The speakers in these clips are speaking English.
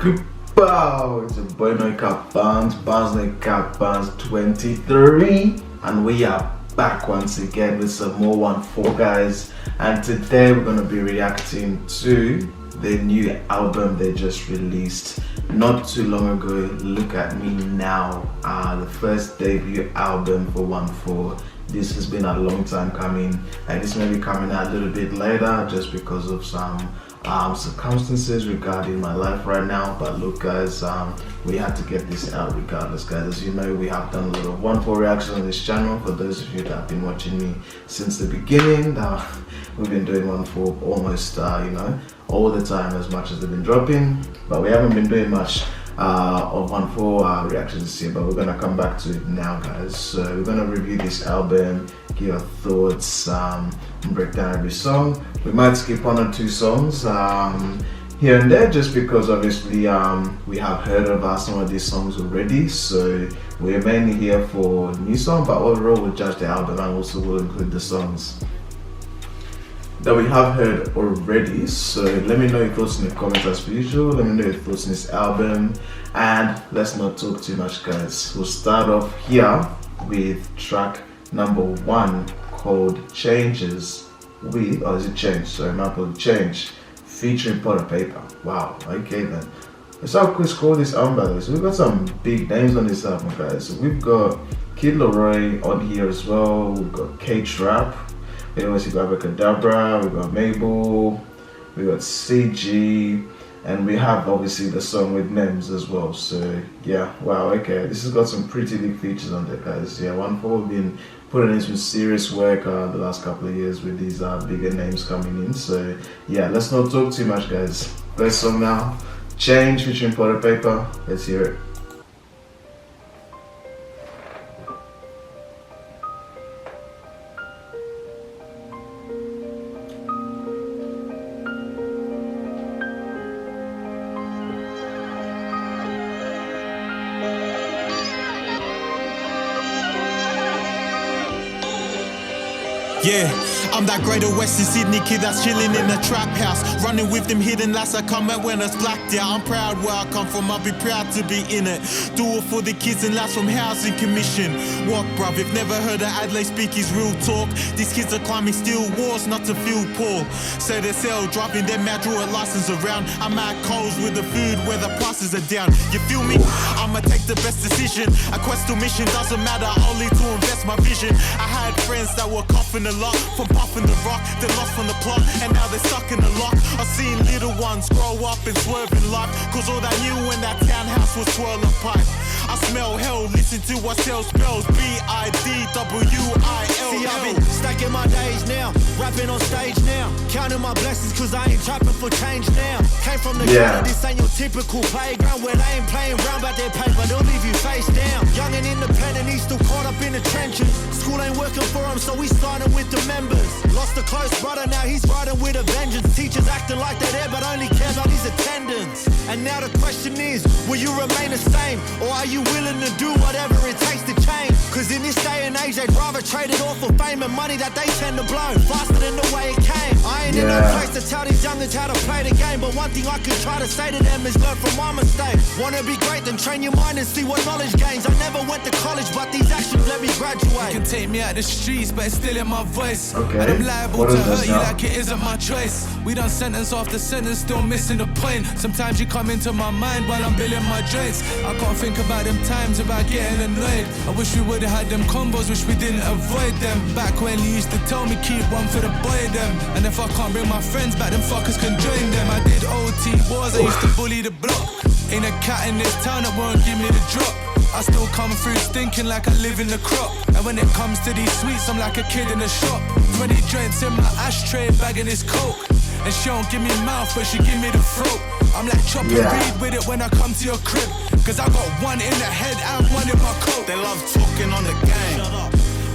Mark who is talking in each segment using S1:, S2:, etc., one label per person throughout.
S1: Wow, it's a boy no cap bands, Bands no cap bands 23, and we are back once again with some more 1-4 guys. And today we're gonna be reacting to the new album they just released not too long ago. Look at Me Now, the first debut album for 1-4. This has been a long time coming, and this may be coming out a little bit later just because of some circumstances regarding my life right now. But look guys, we had to get this out regardless guys. As you know, we have done a lot of 1-4 reactions on this channel. For those of you that have been watching me since the beginning, we've been doing 1-4 almost all the time as much as they've been dropping, but we haven't been doing much of 1-4 reactions this year. But we're gonna come back to it now guys. So we're gonna review this album, give our thoughts, and break down every song. We might skip 1 or 2 songs here and there just because obviously we have heard of some of these songs already, so we're mainly here for new song, but overall we'll judge the album and also will include the songs that we have heard already. So let me know your thoughts in the comments as per usual. Let me know your thoughts on this album, and let's not talk too much guys. We'll start off here with track number 1 called Changes with, or is it Change? Sorry, my apologies, Change featuring Pot Paper. Wow, okay then. Let's have a quick scroll this album by the way. So we've got some big names on this album guys. So we've got Kid Laroi on here as well. We've got K-Trap. We also got Abracadabra, we got Mabel, we got CG, and we have obviously the song with Nems as well. So yeah, wow, okay, this has got some pretty big features on there guys. Yeah, 1-4 have been putting in some serious work the last couple of years with these bigger names coming in. So yeah, let's not talk too much guys. First song now, Change featuring Pot Paper. Let's hear it.
S2: Yeah, I'm that greater Western Sydney kid that's chilling in a trap house, running with them hidden lads that come out when it's blacked out. I'm proud where I come from, I'll be proud to be in it. Do it for the kids and lads from Housing Commission. What bruv, if never heard of Adelaide speak his real talk. These kids are climbing steel walls not to feel poor. Say they sell, driving them out, draw a license around. I'm at Coles with the food where the prices are down. You feel me? I'ma take the best decision. A quest to mission doesn't matter, only to invest my vision. I had friends that were coughing a lot from puffing the rock, they lost from the plot and now they're stuck in the lock. I've seen little ones grow up and swerve in life, cause all they knew when that townhouse was swirling pipe. I smell hell, listen to what sell spells, B-I-D-W-I-L-L.
S3: See, I've been stacking my days now, rapping on stage now, counting my blessings cause I ain't trapping for change now. Came from the ground, this ain't your typical playground where they ain't playing round about their paper, they'll leave you face down. Young and independent, he's still caught up in the trenches. School ain't working for him, so he's starting with the members. Lost a close brother, now he's riding with a vengeance. Teachers acting like they're there, but only care about his attendance. And now the question is, will you remain the same, or are you willing to do whatever it takes to change? Cause in this day and age, they'd rather trade it all for fame and money that they tend to blow faster than the way it came. I ain't in no place to tell these youngins how to play the game, but one thing I could try to say to them is learn from my mistakes. Wanna be great, then train your mind and see what knowledge gains. I never went to college, but these actions let me graduate.
S2: You can take me out the streets, but it's still in my voice.
S1: Okay.
S2: And I'm liable to hurt you like it isn't my choice. We done sentence after sentence, still missing the point. Sometimes you come into my mind while I'm building my joints. I can't think about them times without getting annoyed. I wish we would've had them combos, wish we didn't avoid them. Back when you used to tell me keep one for the boy them. And if I can't bring my friends back, them fuckers can join them. I did OT wars, I used to bully the block. Ain't a cat in this town that won't give me the drop. I still come through stinking like I live in the crop. And when it comes to these sweets, I'm like a kid in a shop. 20 joints in my ashtray, bagging this coke. And she don't give me mouth, but she give me the throat. I'm like chopping reed with it when I come to your crib. Cause I got one in the head and one in my coat.
S4: They love talking on the game.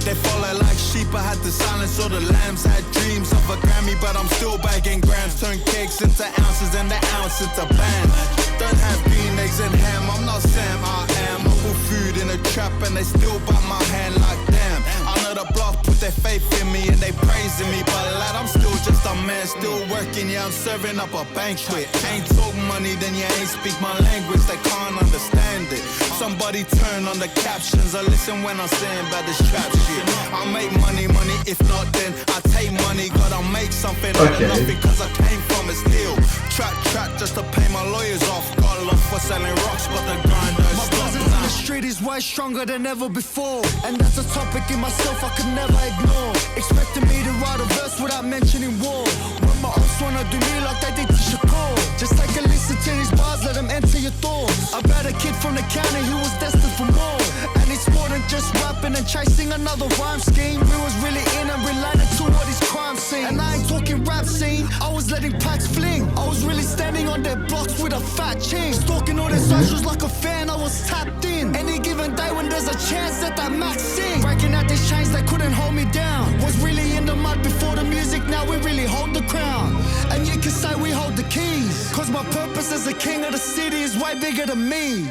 S4: They follow like sheep, I had to silence all the lambs. Had dreams of a Grammy, but I'm still bagging grams. Turn cakes into ounces and the ounce into bands. Don't have green eggs and ham, I'm not Sam, I am. I put food in a trap and they still bite my hand like damn. I know the block put their faith in me and they praising me, but lad, I'm still just a some man still working, yeah, I'm serving up a banquet. Ain't talk money, then you ain't speak my language, they can't understand it. Somebody turn on the captions or listen when I'm saying about this trap shit. I'll make money, if not then I take money, gotta make something out of nothing, cause I came from it still. Trap just to pay my lawyers off. Got love for selling rocks, but the grind don't
S3: My
S4: stop.
S3: presence in the street is way stronger than ever before, and that's a topic in myself I could never ignore. Expecting me to write a verse without mentioning war, when my ops wanna do me like they did to Shakur. Just take a listen to these bars, let them enter your thoughts. About a kid from the county who was destined for more, and it's more than just rapping and chasing another rhyme scheme. We was really in and related to what his crime scene. And I ain't talking rap scene, I was letting packs fling. I was really standing on their blocks with a fat chin, stalking all their socials like a fan, I was tapped in. Any given day when there's a chance that that max sing, breaking out these chains they couldn't hold me down. Was really in the mud before the music, now we really hold the crown. And you can say we hold the keys, cause my purpose as a king of the city is way bigger than me.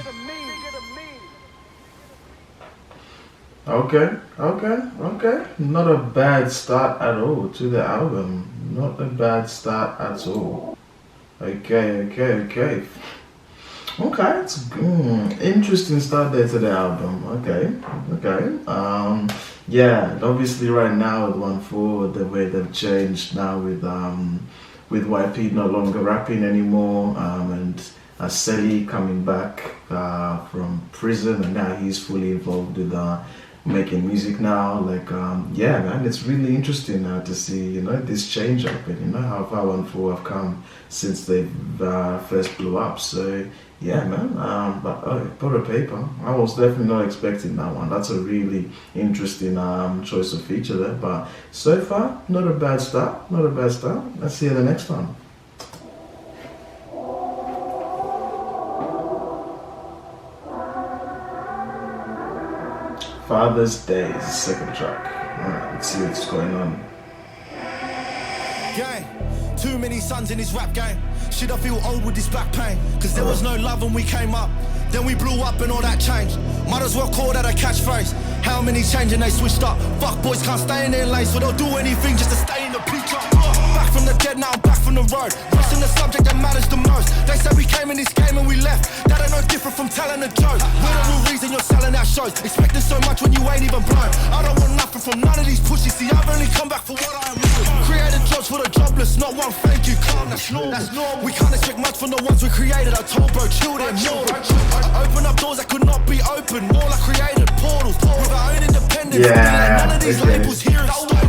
S1: Okay. Not a bad start at all to the album. Not a bad start at all. Okay. It's interesting start there to the album. Okay. Yeah, obviously right now with 1-4, the way they've changed now with YP no longer rapping anymore, and Selly coming back from prison, and now he's fully involved with making music now. Like yeah, man, it's really interesting to see this change up, and how far 1-4 have come since they first blew up. So yeah, man. But put a paper, I was definitely not expecting that one. That's a really interesting choice of feature there. But so far, not a bad start. Let's see the next one. Father's Day is the second track. Alright, let's see what's going on.
S3: Gang, too many sons in this rap game. Shit, I feel old with this back pain, cause there was no love when we came up. Then we blew up and all that changed. Might as well call that a catchphrase. How many changed and they switched up? Fuck boys can't stay in their lane, so they'll do anything just to stay in the picture. Back from the dead, now I'm back from the road. Pressing the subject that matters the most. They said we came in this game and we left. That ain't no different from telling a joke. We're the real reason you're selling out shows, expecting so much when you ain't even blown. I don't want nothing from none of these pussies. See, I've only come back for what I am worth. Created jobs for the jobless, not one thank you, clown, that's normal. We can't expect much from the ones we created. I told bro, chill them more. Open up doors that could not be opened. More like created portals with our own independence. None of these labels here is stolen.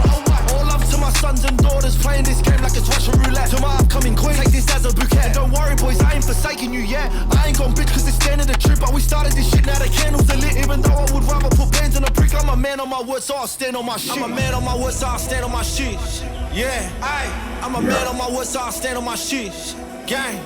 S3: All love to my sons and daughters playing this game like it's Russian roulette. To my upcoming queen, take this as a bouquet. And don't worry boys, I ain't forsaking you yet. I ain't gone bitch cause it's standing the truth. But we started this shit, now the candles are lit. Even though I would rather put bands on a brick, I'm a man on my word, so I'll stand on my shit. I'm a man on my word, so I'll stand on my shit. Yeah, I'm a man on my word, so I'll stand on my shit. Gang.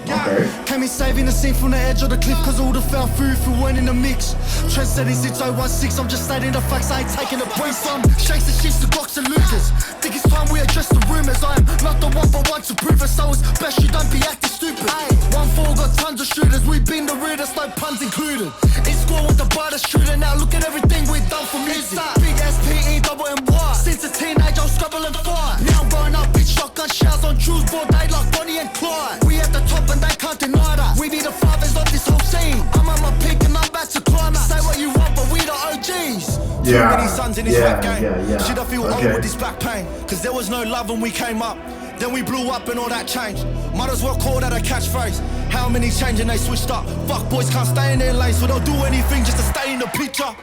S3: Came in saving the scene from the edge of the cliff, cause all the fell through if we weren't in the mix. Trend setting since 016, I'm just stating the facts, I ain't taking a break. Some shakes and shifts to blocks and losers. Think it's time we address the rumours. I'm not the one for one to prove it, so it's best you don't be acting stupid. 1-4 got tons of shooters, we've been the realest, no puns included. In score with the brightest shooter, now look at everything we've done for music. Big SPE, double MY. Since a teenage, I'll scrabble and fight. Now I'm growing up, big shotgun shells on Jews, broad day like Bonnie and Clyde. We at the top and they can't deny that. We be the fathers of this whole scene. I'm on my peak and I'm about to climb out. Say what you want, but we the OGs. Too many sons in this rap game. Shit, I feel old with this back pain, cause there was no love when we came up. Then we blew up and all that changed. Might as well call that a catchphrase. How many changed and they switched up? Fuck boys can't stay in their lane, so they'll do anything just to stay in the picture.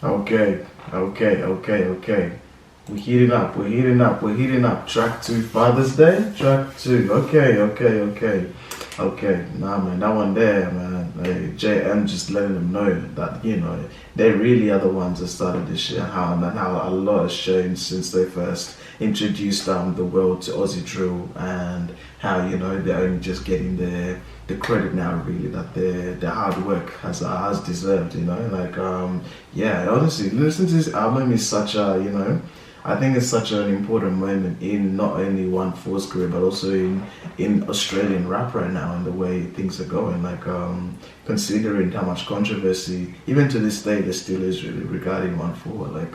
S1: Okay. We're heating up. Track 2, Father's Day. Track 2. Okay. Nah, man, that one there, man. Like, JM just letting them know that they really are the ones that started this shit. How a lot has changed since they first introduced the world to Aussie drill, and how they're only just getting the credit now, really, that their hard work has deserved. Honestly, listening to this album is such a I think it's such an important moment in not only 1-4's career, but also in Australian rap right now, and the way things are going. Considering how much controversy, even to this day, there still is really regarding 1-4.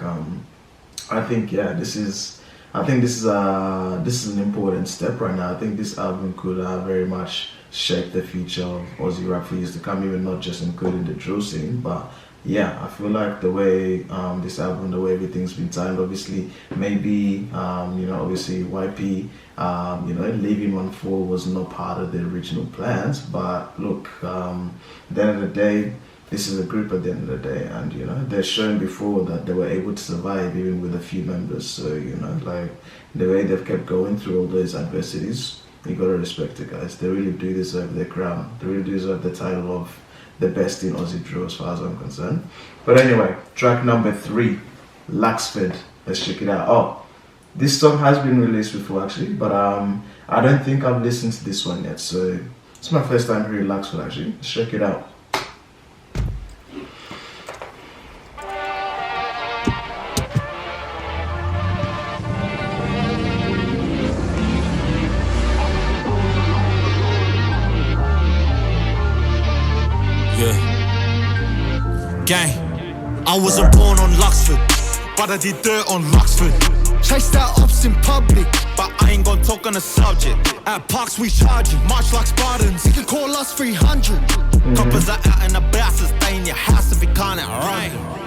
S1: I think this is I think this is an important step right now. I think this album could very much shape the future of Aussie rap for years to come, even not just including the drill scene, but yeah, I feel like the way this album, the way everything's been timed, obviously, maybe, obviously YP, leaving ONEFOUR was not part of the original plans, but look, at the end of the day, this is a group at the end of the day, and, they've shown before that they were able to survive even with a few members, so, like, the way they've kept going through all those adversities, you gotta respect it, guys. They really do deserve their crown. They really deserve the title of the best in Aussie drill as far as I'm concerned. But anyway, track number 3, Laxford. Let's check it out. Oh, this song has been released before actually, but I don't think I've listened to this one yet. So it's my first time hearing Laxford actually. Let's check it out.
S3: Gang, I wasn't born on Luxford, but I did dirt on Luxford. Chased out ops in public, but I ain't gon' talk on the subject. At parks we charge you, much like Spartans. You can call us 300. Coppers are out and about, so stay in your house if you can't outrun.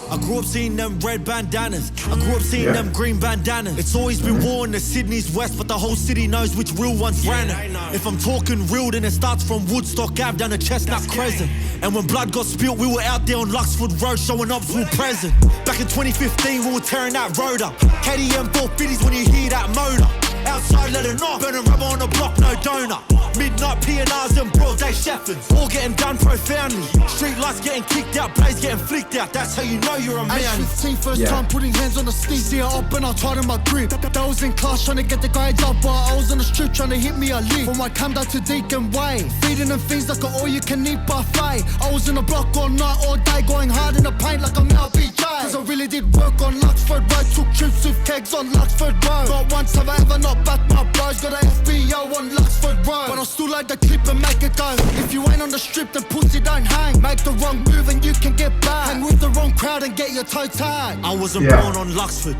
S3: I grew up seeing them red bandanas. I grew up seeing them green bandanas. It's always been war in the Sydney's west, but the whole city knows which real ones ran it. If I'm talking real, then it starts from Woodstock Ave down to Chestnut Crescent. And when blood got spilt, we were out there on Luxford Road showing up full present. Back in 2015, we were tearing that road up. KDM 450s when you hear that motor. Outside letting off, burning rubber on the block, no donut. Midnight P&Rs and broad day Shepherds, all getting done profoundly. Street lights getting kicked out, plays getting flicked out. That's how you know you're a man. Age 15, first time putting hands on the steez. See her up and I tightened my grip. That was in class trying to get the grades up, but I was on the strip trying to hit me a lick. From my come down to Deacon Way, feeding them things like an all-you-can-eat buffet. I was in the block all night, all day, going hard in the paint like I'm LBJ. Cause I really did work on Luxford Road, took trips with kegs on Luxford Road. Not once have I ever not backed my bros, got a FBO on Luxford Road. But I still like the clip and make it go. If you ain't on the strip, then pussy don't hang. Make the wrong move and you can get back. Hang with the wrong crowd and get your toe tagged. I wasn't born on Luxford,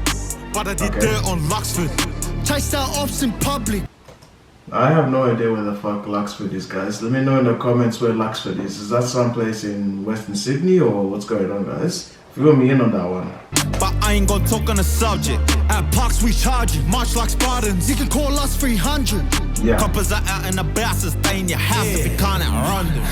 S3: but I did dirt on Luxford. Chased out ops in public.
S1: I have no idea where the fuck Luxford is, guys. Let me know in the comments where Luxford is. Is that someplace in Western Sydney or what's going on, guys? Fill me in on that one.
S3: But I ain't gon' talk on the subject. At parks we charge you, much like Spartans. You can call us 300. Coppers are out and about, so stay in your house if you can't outrun them.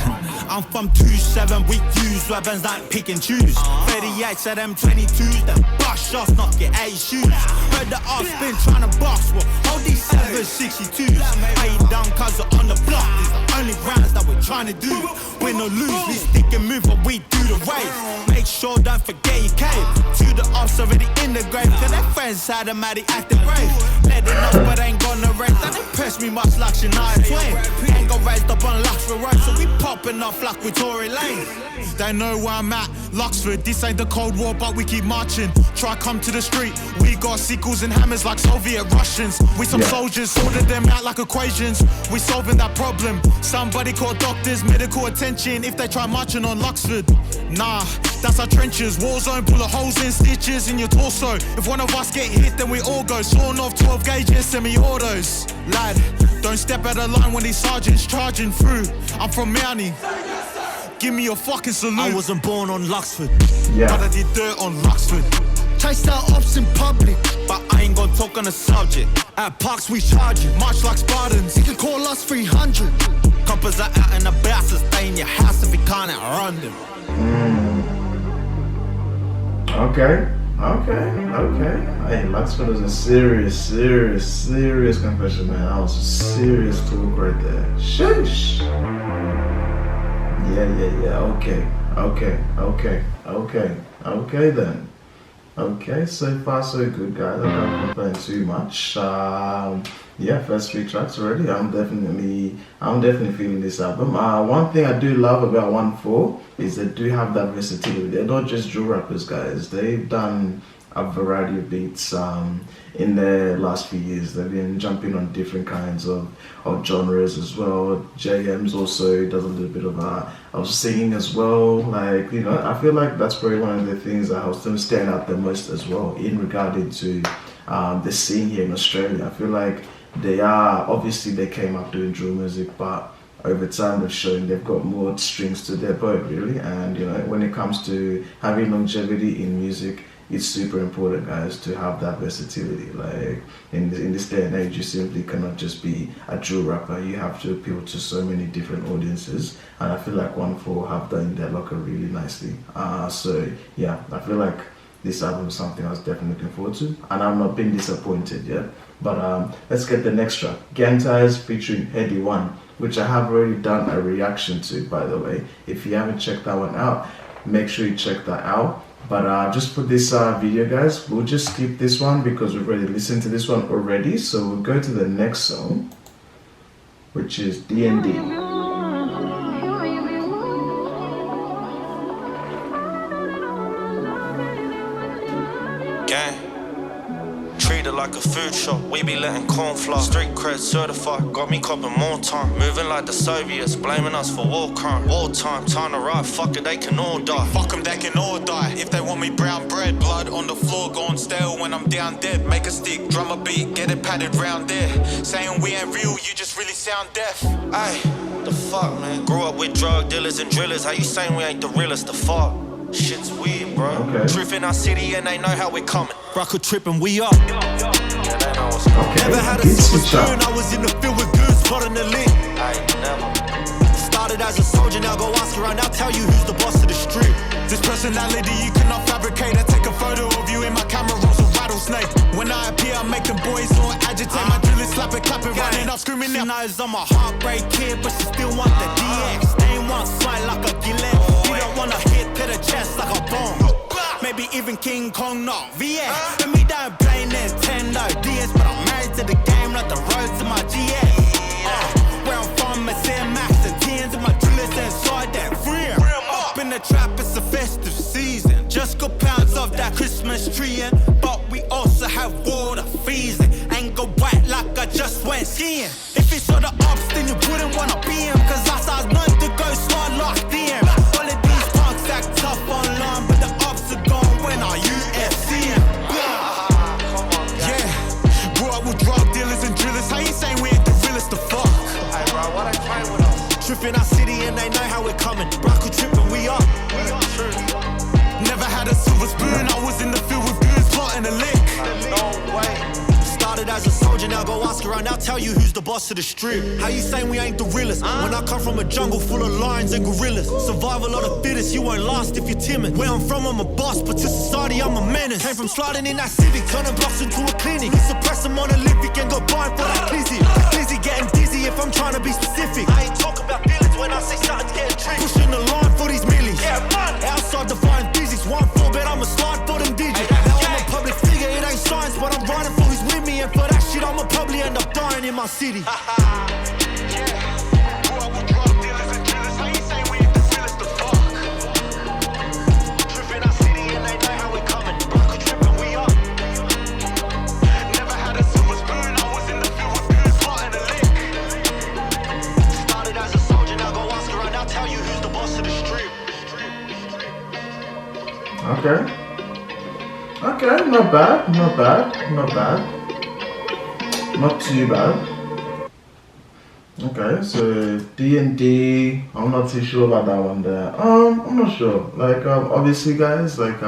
S3: I'm from 2-7, we use weapons like pick and choose. 38s of them 22s, them bust shots, knock your 8 shoes. Heard the ops been trying to box, well, hold these 762s. I ain't down cause we're on the block, these the only rounds that we're trying to do. Win or lose, we stick and move, but we do the race. Make sure don't forget your cape. To the ops already in the grave, cause their friends had them at the active brave. Let it know, but ain't gonna race. That impress me much like Shania Twain. Ain't got raised up on Luxford Road, so we popping off like we Tory Lane.
S2: They know where I'm at, Luxford. This ain't the Cold War, but we keep marching. Try come to the street, we got sickles and hammers like Soviet Russians. We some soldiers, sorted them out like equations. We solving that problem. Somebody call doctors, medical attention if they try marching on Luxford. Nah, that's our trenches. War zone, pull the holes in stitches in your torso. If one of us get hit, then we all go. Sawn off 12 gauges, semi-autos. Lad, don't step out of line when these sergeants charging through. I'm from Mountie. Give me a fucking salute.
S3: I wasn't born on Luxford,
S2: but I did dirt on Luxford.
S3: Chased out ops in public, but I ain't gon' talk on the subject. At parks we charge you, much like Spartans. You can call us 300. Coppers are out and about, so stay in your house if you can't outrun them.
S1: Okay. Hey, Luxford was a serious confession, man. That was a serious talk right there. Sheesh. Yeah. Okay then. Okay, so far so good, guys. I can't complain too much. First 3 tracks already. I'm definitely feeling this album. One thing I do love about ONEFOUR is they do have that versatility. They're not just drill rappers, guys. They've done a variety of beats in the last few years. They've been jumping on different kinds of genres as well. JM's also does a little bit of singing as well. Like, I feel like that's probably one of the things that helps them stand out the most as well in regarding to the scene here in Australia. I feel like they came up doing drill music, but over time they've shown they've got more strings to their bow, really. And when it comes to having longevity in music, it's super important, guys, to have that versatility. Like in this day and age, you simply cannot just be a drill rapper. You have to appeal to so many different audiences, and I feel like ONEFOUR have done in their locker really nicely. So yeah, I feel like this album is something I was definitely looking forward to, and I've not been disappointed yet. But let's get the next track, Gantires featuring Heady One, which I have already done a reaction to, by the way. If you haven't checked that one out, make sure you check that out. But just for this video, guys, we'll just skip this one because we've already listened to this one already. So we'll go to the next song, which is D&D.
S5: Gang. Treat it like a food shop, we be letting corn flour. Street cred certified, got me copping more time. Moving like the Soviets, blaming us for war crime. Wartime, time to ride, fuck it, they can all die.
S2: Fuck them, they can all die. If they want me brown bread, blood on the floor, going stale when I'm down dead. Make a stick, drum a beat, get it padded round there. Saying we ain't real, you just really sound deaf.
S5: Ay, the fuck, man. Grew up with drug dealers and drillers. How you saying we ain't the realest? The fuck? Shit's weird, bro.
S1: Okay.
S5: Truth in our city and they know how we're coming.
S3: Rock a trip and we up.
S5: Yeah, they know what's coming.
S3: Never had a silver spoon, I was in the field with goons, plotting the lick.
S5: Ay, never.
S3: Started as a soldier, now go ask around, I'll tell you who's the boss of the street.
S2: This personality you cannot fabricate. I take a photo of you in my camera rolls a rattlesnake. When I appear, I make them boys all agitate. My drill is slapping, clapping, running up, screaming
S3: She
S2: out.
S3: knows I'm a heartbreak kid, but she still want the DX. They ain't want sight like a gillet. You don't want a hit to the chest like a bomb. Maybe even King Kong, not VX. Let me down playing Nintendo DS, but I'm married to the game like the road to my GS. Where I'm from, it's Air Max and TNs and my drillers inside that free. Up in the trap, it's a festive season. Just got pounds of that Christmas tree in, but we also have water freezing. Ain't go white like I just went skiing. If it's for the ups, then you wouldn't wanna be him, cause I was known to go smart like DM. All of these punks act tough online, but the ups are gone when I UFC him.
S2: Yeah, grew up with drug dealers and drillers. How you saying we ain't the realest? The fuck?
S5: Hey, bro, why they playing with us?
S3: Truth in our city and they know how we're coming. Rock a trip and we up.
S2: Never had a silver spoon, I was in the field with goons, plotting a lick.
S5: No way.
S3: Started as a soldier, now go ask around, I'll tell you who's the boss of the street. How you saying we ain't the realest? When I come from a jungle full of lions and gorillas. Survival of the fittest, you won't last if you're timid. Where I'm from, I'm a boss, but to society, I'm a menace. Came from sliding in that Civic, turning blocks into a clinic. We suppress them on Olympic and go buying for that Clizzy. Clizzy getting dizzy if I'm trying to be specific.
S5: I ain't talking about feelings when I say something's getting tricky.
S3: Pushing the line for these millies.
S5: Yeah, man.
S3: Outside the flying digits, 1-4, bet I'ma slide for them digits. Now I'm a public figure, it ain't science, but I'm riding for who's with me. And for that shit, I'ma probably end up dying in my city.
S1: Okay, not bad, not too bad. Okay, so D&D, I'm not too sure about that one there. I'm not sure. Like, obviously, guys, like,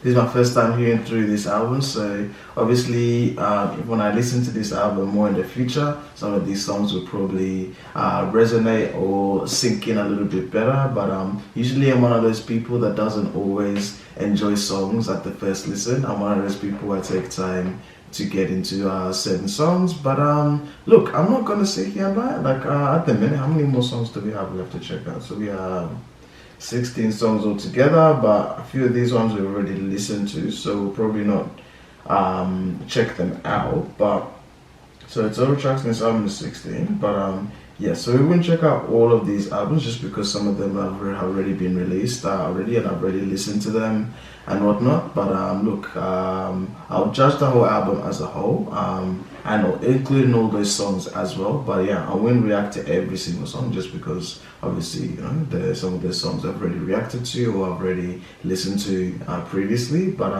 S1: this is my first time hearing through this album, so obviously, when I listen to this album more in the future, some of these songs will probably resonate or sink in a little bit better. But usually, I'm one of those people that doesn't always enjoy songs at the first listen. I'm one of those people who take time to get into certain songs, but look, I'm not gonna sit here and lie. Like at the minute, how many more songs do we have left to check out? So we have 16 songs altogether, but a few of these ones we've already listened to, so we'll probably not check them out. But so total tracks in this album is 16, but yeah, so we won't check out all of these albums just because some of them have already been released already, and I've already listened to them and whatnot. But look, I'll judge the whole album as a whole, and including all those songs as well. But yeah, I won't react to every single song just because obviously, you know, there's some of the songs I've already reacted to or I've already listened to previously. But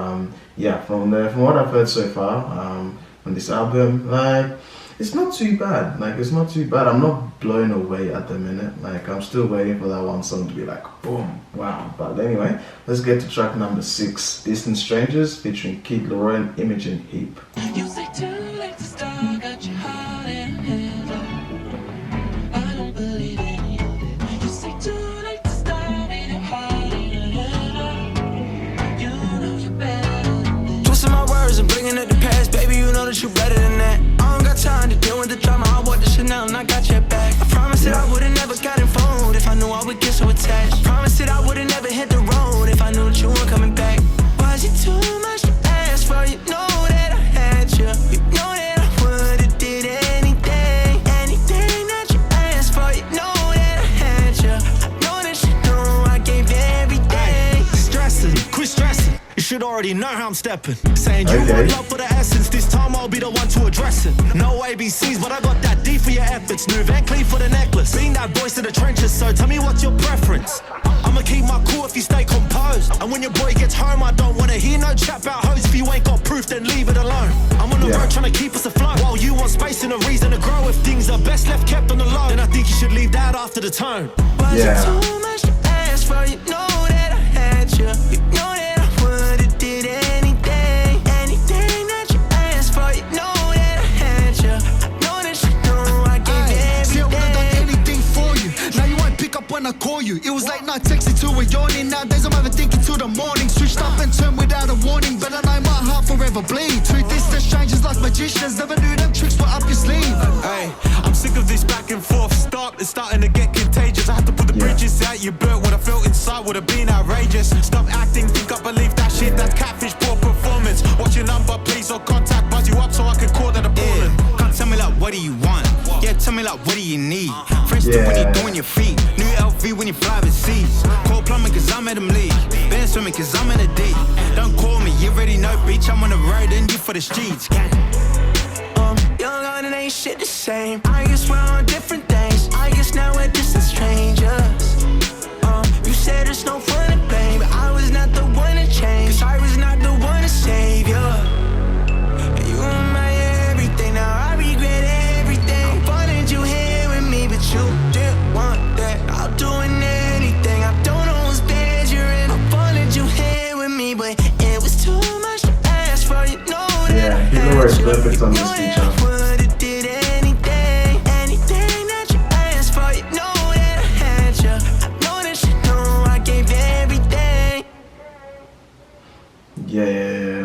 S1: yeah, from what I've heard so far on this album, like, it's not too bad. Like, it's not too bad. I'm not blown away at the minute. Like, I'm still waiting for that one song to be like, boom, wow. But anyway, let's get to track number 6, Distant Strangers, featuring Kid Laroi and Imogen Heap.
S6: You say too late to start, got your heart in a handle. I don't believe any of it. You say too late to start, ain't your heart in a handle. You know you're better than this.
S3: Twisting my words and bringing up the past, baby, you know that you're better than that. I don't got time to deal with the drama, I bought the Chanel and I got your back. I promise that I would've never got involved if I knew I would get so attached. I promise that I would've never hit the road if I knew that you weren't coming back. Was it too much to ask for? You know that I had you. You know that I would've did anything that you asked for. You know that I had you. I know that you know I gave everything.
S2: Stressing, quit stressing. You should already know how I'm stepping. Saying you want love for the essence. This time I'll be the one to address it. No ABCs, but I got that D for your efforts. New Van Cleef for the necklace. Being that voice in the trenches, so tell me what's your preference. I'ma keep my cool if you stay composed. And when your boy gets home, I don't wanna hear no chat about hoes. If you ain't got proof, then leave it alone. I'm on the road trying to keep us afloat, while you want space and a reason to grow. If things are best left kept on the low, then I think you should leave that after the tone.
S3: Was it too much to ask for? You know that I had you. You know that I would've did anything that you asked for. You know that I had you. I know that you know I gave everything.
S4: See, I would've done anything for you. Now you won't pick up when I call you. It was late night texting to a yawning. Nowadays I'm overthinking till the morning. Switched up and turned without a warning, but I know my heart forever bleed. Two distant strangers like magicians. Never knew them tricks were up your sleeve.
S2: Hey, I'm sick of this back and forth. Stop, it's starting to get contagious. I had to put the bridges out you built. What I felt inside would have been outrageous. Stop acting, think I believe that shit. That's catfish, poor performance. Watch your number, please, or contact. Buzz you up so I can call that a ballin'.
S7: Can't tell me like, what do you want? Yeah, tell me like, what do you need? French tip when you're doing your feet. New LV when you fly overseas. Call plumbing cause I'm at them league. Been swimming cause I'm in a deep. Don't call me, you already know, bitch. I'm on the road and you for the streets.
S3: Young and ain't shit the same. I guess we're on different things. I guess now we're distant strangers. You said it's no fun to blame, but I was not the one to change. Cause I was not the one to save you. And you were my everything. Now I regret everything. I wanted you here with me, but you didn't want that. I'll do anything. I don't know whose bed you're in. I wanted you here with me, but it was too much to ask for. You know that I
S1: you know where it's
S3: had you.
S1: perfect on this feature.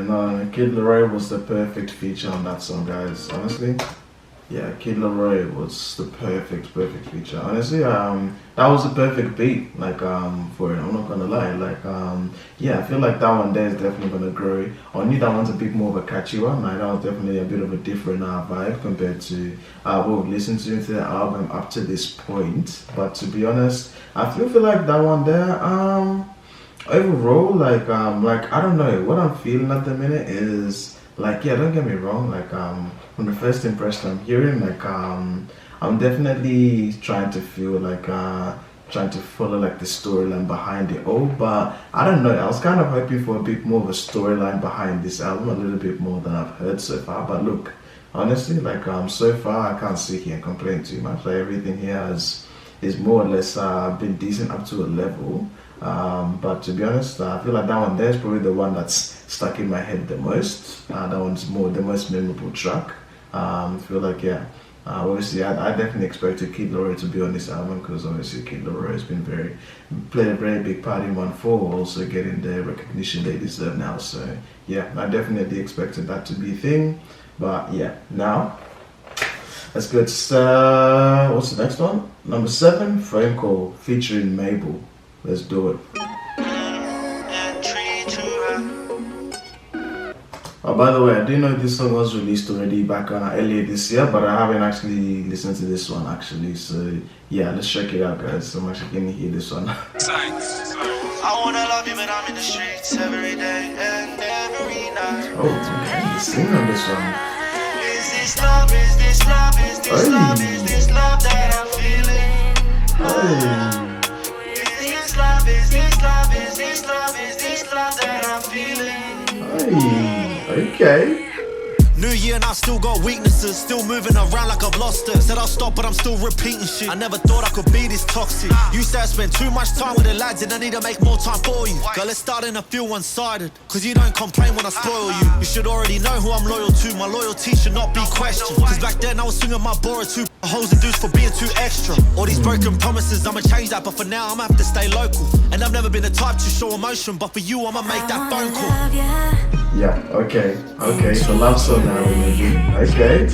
S1: No, Kid Laroi was the perfect feature on that song, guys. Honestly, yeah, Kid Laroi was the perfect feature. Honestly, that was the perfect beat, like, for it. I'm not gonna lie, like, yeah, I feel like that one there is definitely gonna grow. I knew that one's a bit more of a catchy one. Like, that was definitely a bit of a different vibe compared to what we've listened to into the album up to this point. But to be honest, I feel like that one there, overall, like I don't know, what I'm feeling at the minute is like, yeah, don't get me wrong, like from the first impression I'm hearing, like I'm definitely trying to feel like trying to follow like the storyline behind it all, but I don't know, I was kind of hoping for a bit more of a storyline behind this album, a little bit more than I've heard so far. But look, honestly, like so far I can't sit here and complain too much. Like, everything here is more or less been decent up to a level. But to be honest, I feel like that one there is probably the one that's stuck in my head the most. That one's the most memorable track. I feel like, yeah, obviously I definitely expected Kid Laroi to be on this album, because obviously Kid Laroi has been played a very big part in ONEFOUR, also getting the recognition they deserve now. So yeah, I definitely expected that to be a thing. But yeah, now let's go to what's the next one? Number 7, Phone Call, featuring Mabel. Let's do it. Oh, by the way, I do know this song was released already back earlier this year, but I haven't actually listened to this one actually. So yeah, let's check it out, guys. I'm actually gonna hear this one.
S5: I wanna love you, but I'm in the streets every day and every night.
S1: Oh, okay. Sing on this one.
S5: Is this love? Is this love? Is this love? Is this love that I'm feeling? Is this love? Is this love? Is this love? Is this love that I'm feeling?
S1: Okay.
S3: New year and I still got weaknesses. Still moving around like I've lost it. Said I'll stop but I'm still repeating shit. I never thought I could be this toxic. You said I spend too much time with the lads and I need to make more time for you. Girl, it's starting to feel one-sided, cause you don't complain when I spoil you. You should already know who I'm loyal to. My loyalty should not be questioned, cause back then I was swinging my bora too hoes and dudes for being too extra. All these broken promises, I'ma change that, but for now I'ma have to stay local. And I've never been the type to show emotion, but for you I'ma make that phone call.
S1: Yeah, okay. So love song now, maybe. Okay.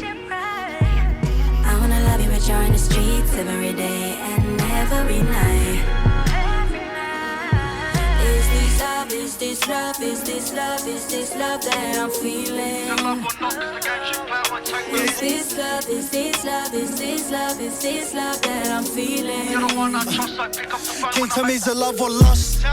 S8: I wanna love you, but you're in the streets every day and every night. Is this love? Is this love? Is this love? Is this love that I'm feeling? Is this love? Is this love? Is this love? Is this love that I'm feeling?
S3: Can you tell me is it love or lust?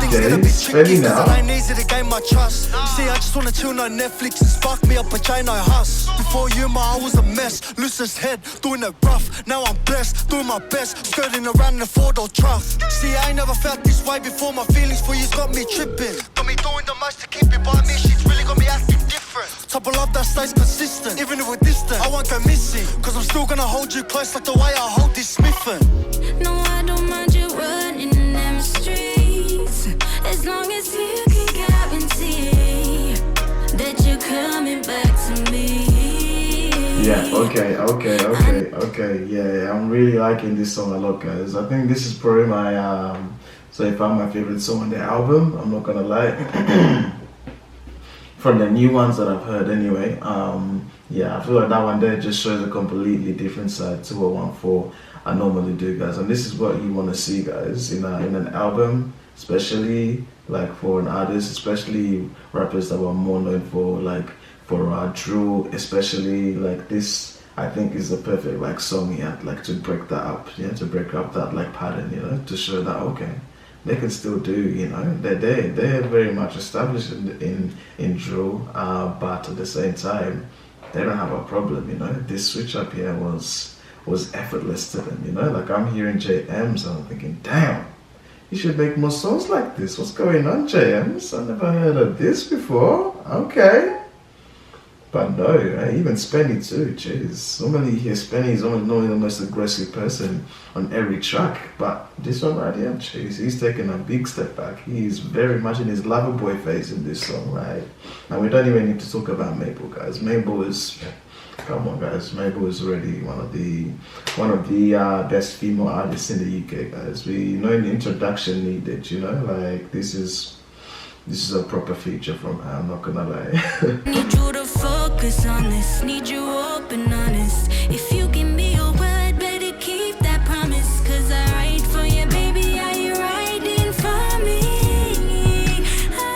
S3: Things
S1: Okay,
S3: get a bit
S1: it's
S3: tricky
S1: ready
S3: cause
S1: now.
S3: it ain't easy to gain my trust. See, I just wanna chill, no Netflix and spark me up a chain, no huss. Before you, I was a mess, loose as head, doing it rough. Now I'm blessed, doing my best, skirting around in a four-door truck. See, I ain't never felt this way before. My feelings for you's got me tripping. Got me doing the most to keep it by me. She's really got me acting different. Type of love that stays consistent, even if we're distant. I won't go missing, cause I'm still gonna hold you close like the way I hold this Smithing.
S8: No, I don't mind you running in them streets, as long as you can guarantee that you're coming back to me.
S1: Yeah, okay. Yeah, I'm really liking this song a lot, guys. I think this is probably my so if I'm my favorite song on the album, I'm not gonna lie. From the new ones that I've heard anyway. Yeah, I feel like that one there just shows a completely different side to what 1/4 I normally do, guys. And this is what you want to see, guys, in an album, especially like for an artist, especially rappers that were more known for drill, especially like this. I think is the perfect like song, yeah, like to break that up, yeah, to break up that like pattern, you know, to show that okay, they can still do, you know, they're very much established in drill, but at the same time, they don't have a problem, you know. This switch up here was effortless to them, you know. Like I'm hearing JMs and I'm thinking, damn, you should make more songs like this. What's going on, JMs? I never heard of this before. Okay. But no, even Spenny too, jeez. Normally you hear Spenny is normally the most aggressive person on every track, but this one right here, jeez, he's taking a big step back. He's very much in his lover boy phase in this song, right? And we don't even need to talk about Mabel, guys. Mabel is, come on, guys. Mabel is already one of the best female artists in the UK, guys. We know an introduction needed, you know, like this is a proper feature from her, I'm not gonna lie.
S8: Need you to focus on this, need you open honest. If you give me your word, better keep that promise. Cause I write for you, baby, are you writing for me? I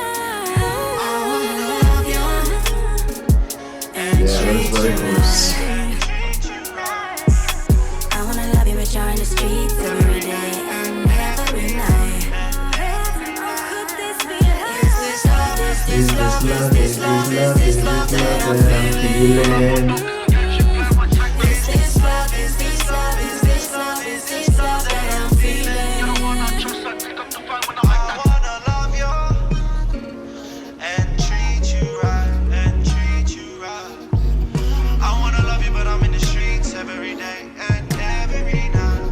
S8: wanna love you and treat you right. I wanna love you, but you're in the streets every day and every night. Is this love, is this love, is this love that I'm feeling? Is this love, is this love, is this love, is this love that I'm feeling?
S5: I wanna love you and treat you right, I wanna love you, but I'm in the streets every day and every night.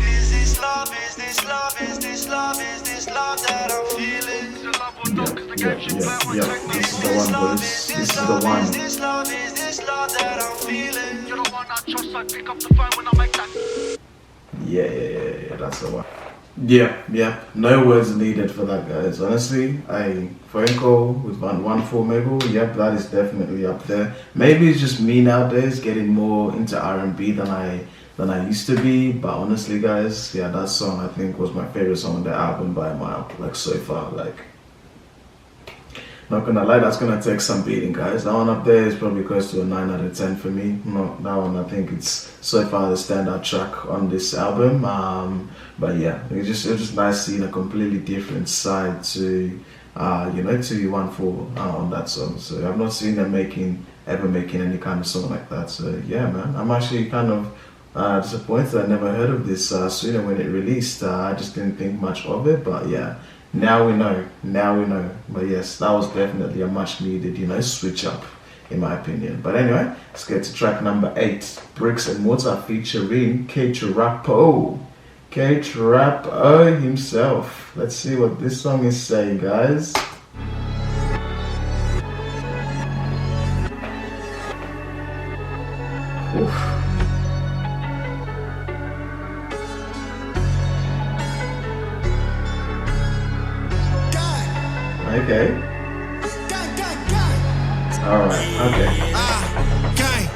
S5: Is this love, is this love, is this love, is this love that I'm feeling?
S1: Yeah. This is the one, boys. This is the one.
S5: Is this love that I'm feeling? You're the one I trust, I pick up the phone when I make that.
S1: Yeah, that's the one. Yeah. No words needed for that, guys. Honestly, phone call with 1/4 Mabel. Yep, that is definitely up there. Maybe it's just me nowadays getting more into R&B than I used to be. But honestly, guys, yeah, that song I think was my favorite song on the album by a mile. Like so far, like Not gonna lie, that's gonna take some beating, guys. That one up there is probably close to a 9 out of 10 for me. No, that one I think it's so far the standout track on this album. But yeah, it was just nice seeing a completely different side to to ONEFOUR on that song. So I've not seen them ever making any kind of song like that. So yeah, man, I'm actually kind of disappointed. I never heard of this sooner when it released. I just didn't think much of it, but yeah. Now we know. But yes, that was definitely a much needed, switch up, in my opinion. But anyway, let's get to track number 8. Bricks and Mortar featuring K-Trapo. K-Trapo himself. Let's see what this song is saying, guys. Oof. Okay. Alright, okay.
S3: Gang.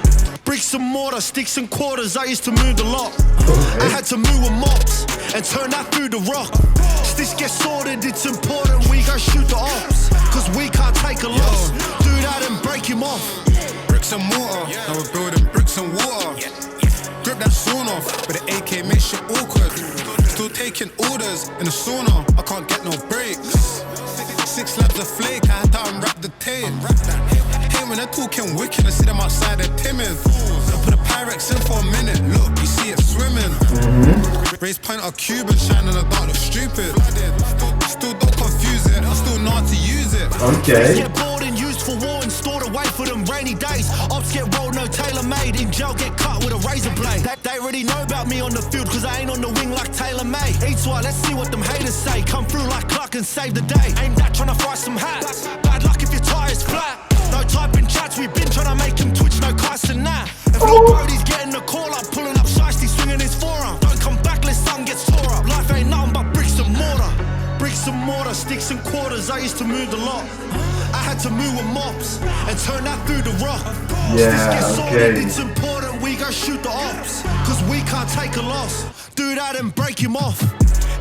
S3: Bricks and mortar, sticks and quarters, I used to move the lot. I had to move with mops and turn that through the rock. Sticks get sorted, it's important we go shoot the ops. Cause we can't take a loss. Do that and break him off.
S9: Bricks and mortar, now we're building bricks and water. Grip that sawn off, but the AK makes shit awkward. Still taking orders in the sauna, I can't get no breaks. 6 slabs of flake, I had to unwrap the tape. Hey, when they're talking wicked, I see them outside, they're timid. I put a Pyrex in for a minute, look, you see it swimming. Raise point of Cuban, shine in the dark, look stupid. Still don't confuse it, I still know how to use it.
S1: Okay.
S3: Get bored and used for war and stored away for them rainy days. Ops get rolled, no tailor-made. In jail, get cut with a razor blade. They already know about me on the field, cause I ain't on the wing like tailor-made. Each one, let's see what them haters say. Come through like Clark and save the day. Ain't that trying to fry some hats? Bad luck if your tire's flat. No typing chats, we've been trying to make him twitch, no kites and that. If Lil Brody's getting the call up, pulling up shiesty, swinging his forearm. Don't come back, let sun gets tore up. Life ain't nothing but bricks and mortar. Bricks and mortar, sticks and quarters, I used to move the lot. I had to move with mops and turn that through the rock.
S1: Yeah, okay.
S3: It's important we go shoot the ops. Cause we can't take a loss. Do that and break him off.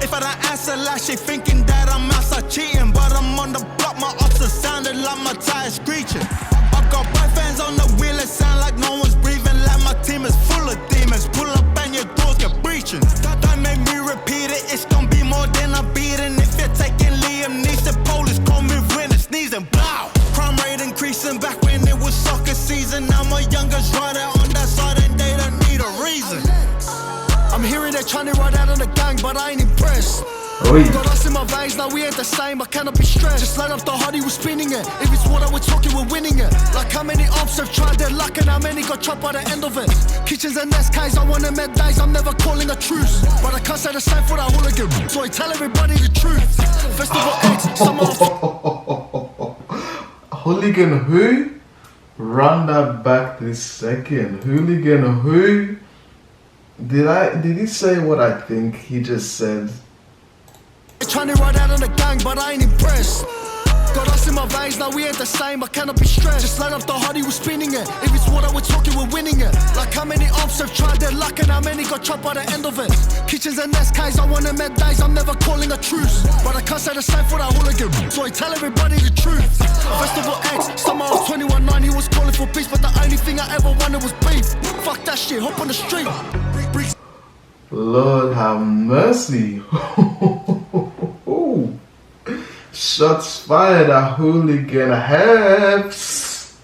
S7: If I don't answer like she thinking that I'm outside cheating, but I'm on the block, my ops are sounding like my tires screeching. I've got boyfriends on the wheel, it sound like no one's breathing, like my team is full of demons. Pull up and your doors get breaching. Don't make me repeat it, it's gonna be more than a beating. If you're taking Liam Neeson, police call me when it's sneezing. Blow! Crime rate increasing back when it was soccer season. Now my youngest rider on that side and they don't need a reason.
S3: I'm hearing they're trying to ride out on the gang, but I ain't impressed. Got us in my veins, now we ain't the same, I cannot be stressed. Just light up the hardy, we're spinning it. If it's water we're talking, we're winning it. Like how many ops have tried their luck and how many got chopped by the end of it. Kitchens and SKs, I want them at days, I'm never calling a truce. But I can't say the same for that hooligan, so I tell everybody the truth. Festival X, summer of...
S1: Hooligan who? Run that back this second. Hooligan who? Did he say what I think he just said?
S3: Trying to ride out on the gang, but I ain't impressed. Got us in my veins, now we ain't the same, I cannot be stressed. Just light up the hardy, we're spinning it. If it's water we're talking, we're winning it. Like how many ops have tried their luck and how many got chopped by the end of it. Kitchens and SKs, I want them at days, I'm never calling a truce. But I can't say the same for that hooligan, so I tell everybody the truth. Festival X, summer of 21-9, he was calling for peace, but the only thing I ever wanted was beef. Fuck that shit, hop on the street.
S1: Lord have mercy. Shots fired at Hooligan Hefs.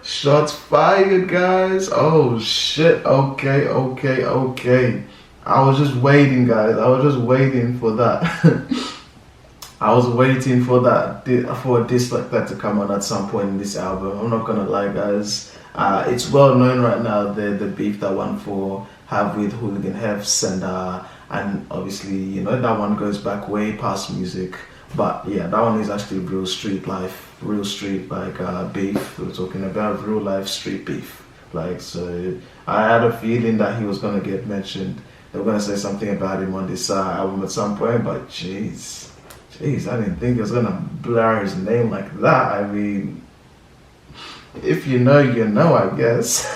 S1: Shots fired, guys. Oh shit. Okay. I was just waiting, guys. I was just waiting for that. I was waiting for that, for a diss like that to come on at some point in this album. I'm not gonna lie, guys. It's well known right now the beef that ONEFOUR have with Hooligan Hefs, and obviously that one goes back way past music. But yeah, that one is actually real street life, real street beef. We're talking about real life street beef. So I had a feeling that he was gonna get mentioned. They were gonna say something about him on this album at some point. But jeez, I didn't think it was gonna blur his name like that. I mean, if you know, you know, I guess.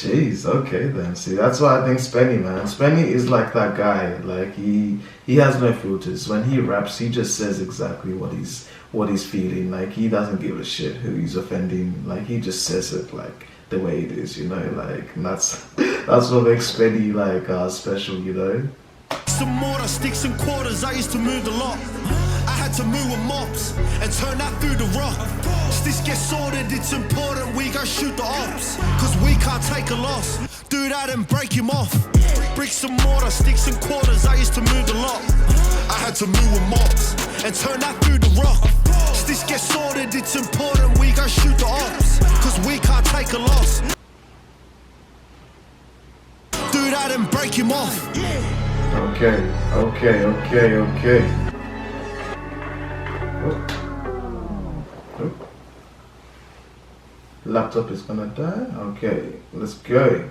S1: Jeez, okay then. See, that's why I think Spenny, man. Spenny is like that guy. Like he has no filters. When he raps, he just says exactly what he's feeling. Like he doesn't give a shit who he's offending. Like he just says it like the way it is, you know. Like and that's what makes Spenny like special, you know.
S3: Some mortar, sticks and quarters, I used to move the lot. I had to move with mops and turn that through the rock. This gets sorted, it's important we go shoot the ops. Cause we can't take a loss, do that and break him off. Bricks and mortar, sticks and quarters, I used to move the lot. I had to move with mops and turn that through the rock. This gets sorted, it's important we go shoot the ops. Cause we can't take a loss, do that and break him off.
S1: Okay. Oh. Laptop is gonna die. Okay, let's go.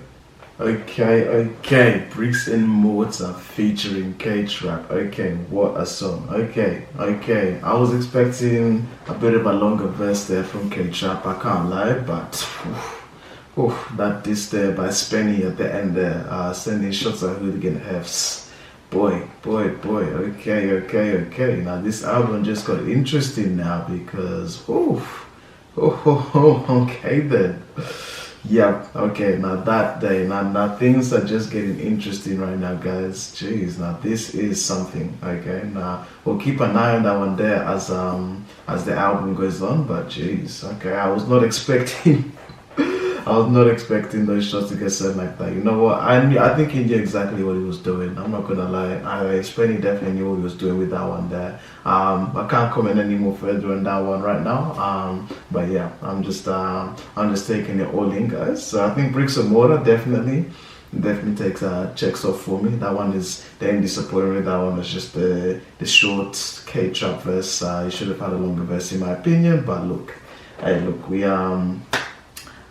S1: Okay. Bricks and Mortar featuring K-Trap. Okay, what a song. Okay. I was expecting a bit of a longer verse there from K-Trap. I can't lie, but that diss there by Spenny at the end there, sending shots at hooligan hefts. Boy. Okay. Now this album just got interesting now because okay then. Yeah, okay, now that day, now things are just getting interesting right now, guys. Jeez, now this is something, okay? Now we'll keep an eye on that one there as the album goes on, but jeez, okay, I was not expecting those shots to get sent like that. You know what? I think he knew exactly what he was doing. I'm not gonna lie. Spenny definitely knew what he was doing with that one there. I can't comment any more further on that one right now. But yeah, I'm just taking it all in, guys. So I think Bricks and Mortar definitely takes checks off for me. That one is the only disappointment. That one was just the short K-Trap verse. He should have had a longer verse in my opinion. But look, we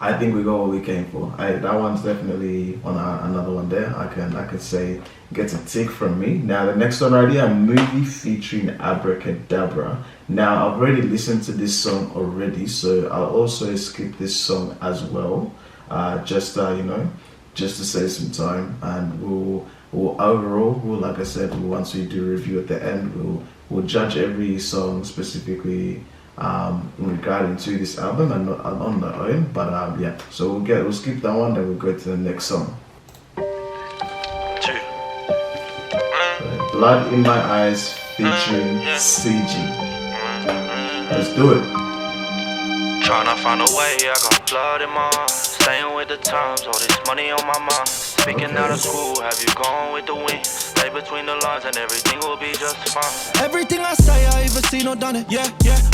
S1: I think we got what we came for. That one's definitely another one there. I can say gets a tick from me. Now the next one right here, a movie featuring Abracadabra. Now I've already listened to this song already, so I'll also skip this song as well. Just to save some time, and we'll like I said, once we do review at the end, we'll judge every song specifically regarding to this album and not on their own, but yeah, so we'll skip that one, then we'll go to the next song. Blood in My Eyes featuring CG. Let's do it.
S5: Tryna find a way, I got blood in my eyes. Staying with the times, all this money on my mind. Speaking out of school, have you gone with the wind? Stay between the lines and everything will be just fine.
S3: Everything I say, I either seen or done it. Yeah,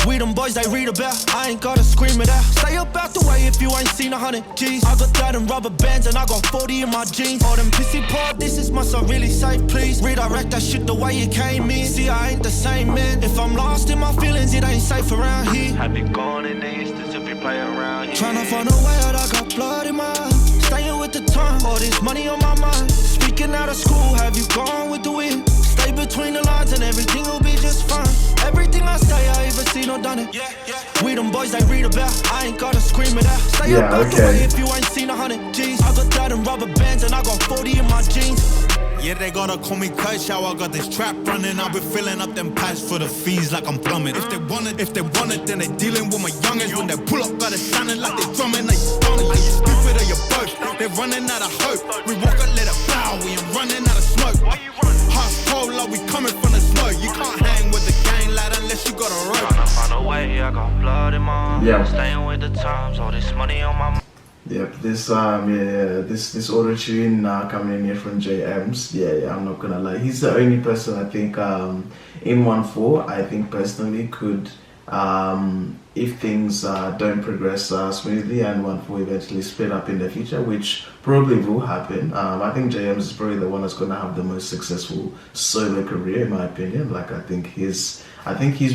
S3: we them boys they read about. I ain't gotta scream it out. Stay up out the way if you ain't seen 100 G's. I got that in rubber bands and I got 40 in my jeans. All them pissy poor, this is must I really say please. Redirect that shit the way it came in. See, I ain't the same man. If I'm lost in my feelings, it ain't safe around here.
S5: Have you gone in the Easters if you play around here?
S3: Tryna find a way out, I got blood in my eyes. Staying with the time, all this money on my mind. Speaking out of school, have you gone with the wind? Stay between the lines and everything will be just fine. Everything I say, I either seen or done it. We them boys they read about. I ain't gotta scream it out. Stay up out the way if you ain't seen 100 G's. I got that in rubber bands and I got 40 in my jeans.
S7: Yeah, they gotta call me Kurt Show. I got this trap running. I'll be filling up them pipes for the fees like I'm plumbing. If they want it, then they dealing with my youngins. When they pull up, got it sounding like they drumming. They stunning. Are you stupid or you both? They're running out of hope. We walk up, let it bow. We ain't running out of smoke. Hot cold like we coming from the snow. You can't hang with the gang lad unless you got a rope.
S5: Tryna find a way, I got blood in my eyes. Staying with the times, all this money on my mind.
S1: Yep, this auto tune coming in here from JM's. Yeah, I'm not gonna lie. He's the only person I think in 1-4 I think personally could if things don't progress smoothly and 1-4 eventually split up in the future, which probably will happen. I think JM's is probably the one that's gonna have the most successful solo career in my opinion. Like I think he's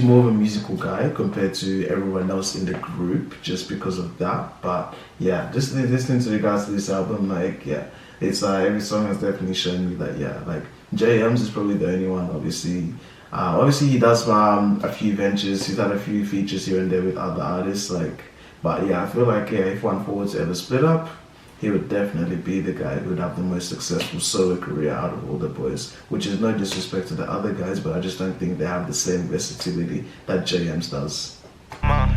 S1: more of a musical guy compared to everyone else in the group just because of that. But yeah, just listening to regards to this album, like yeah, it's every song has definitely shown me that yeah, like JM's is probably the only one. Obviously he does a few ventures. He's had a few features here and there with other artists. Like, but yeah, I feel like if 1-4 was to ever split up, he would definitely be the guy who would have the most successful solo career out of all the boys, which is no disrespect to the other guys, but I just don't think they have the same versatility that JM's does.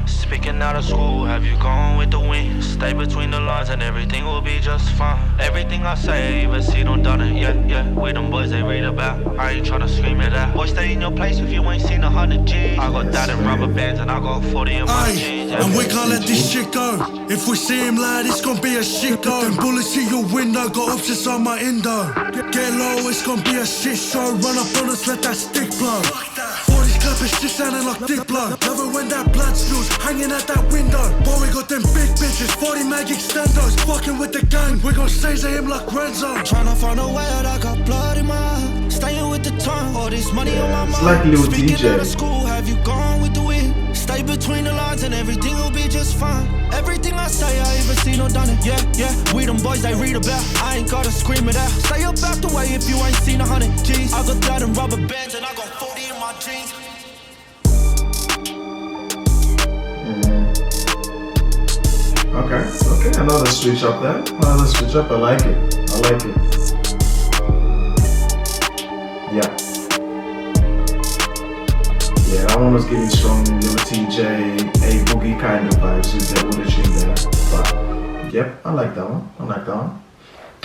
S5: Speaking out of school, have you gone with the wind? Stay between the lines and everything will be just fine. Everything I say, even see don't done it, yeah. We them boys they read about, I ain't tryna scream it out. Boy, stay in your place if you ain't seen 100 G's. I got that in rubber bands and I got 40 in my jeans.
S3: And we can't let this shit go. If we see him lad, it's gonna be a shit go. Them bullets hit your window, got options on my indo. Get low, it's gonna be a shit show. Run up on us, let that stick blow. All these clappers just sounding like dick blow. Love it when that blood spills, hanging out that window. Boy, we got them big bitches, 40 mag extendos. Fucking with the gang, we gon' Caesar him like Renzo. Tryna find a way out, I got blood in my eye. Staying with the tongue, all this money on my mind.
S1: It's like Lil
S3: Speaking
S1: DJ.
S3: out of school, have you gone with the wind? Stay between the lines and everything will be just fine. Everything I say, I even seen or done it. Yeah, we them boys they read about. I ain't gotta scream it out. Stay up out the way if you ain't seen 100 G's. I got that in rubber bands and I got 40 in my jeans.
S1: Okay, another switch up there. Another switch up, I like it. Yeah, that one was giving strong Lil TJ, A Boogie kind of vibes with the audition there. But, yep, I like that one.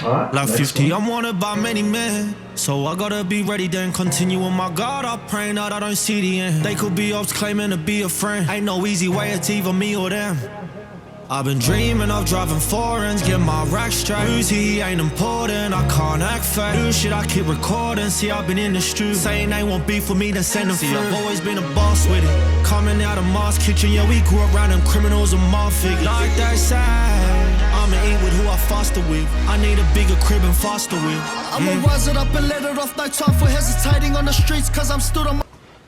S1: Alright,
S3: Like
S1: next
S3: 50,
S1: one.
S3: I'm wanted by many men. So I gotta be ready then, continue on my God. I pray that I don't see the end. They could be ops claiming to be a friend. Ain't no easy way, it's either me or them. I've been dreaming of driving foreigns, get my rack straight. Who's he ain't important, I can't act fake. New shit I keep recording, see I've been in the street. Saying they won't be for me, then send them through. I've always been a boss with it. Coming out of Mars kitchen, yeah we grew up around them criminals and mob figures. Like they say, I'ma eat with who I foster with. I need a bigger crib and faster with. I'ma rise it up and let it off, no time for hesitating on the streets, cause I'm stood on my...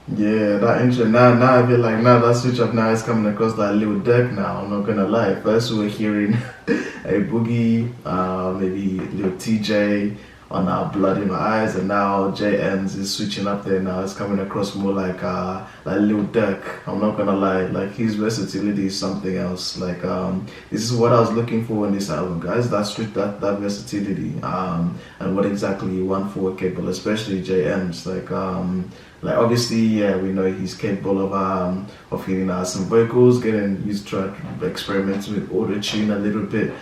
S1: Yeah, that intro, now I feel like that switch up now is coming across like Lil Durk now, I'm not gonna lie. First we were hearing A Boogie, maybe Lil TJ on Blood in My Eyes, and now JM's is switching up there now. It's coming across more like Lil Durk, I'm not gonna lie. Like his versatility is something else. Like this is what I was looking for in this album, guys. That versatility, and what exactly you want for capable, especially JM's. Like obviously, yeah, we know he's capable of hitting some vocals, getting used to experimenting with auto tune a little bit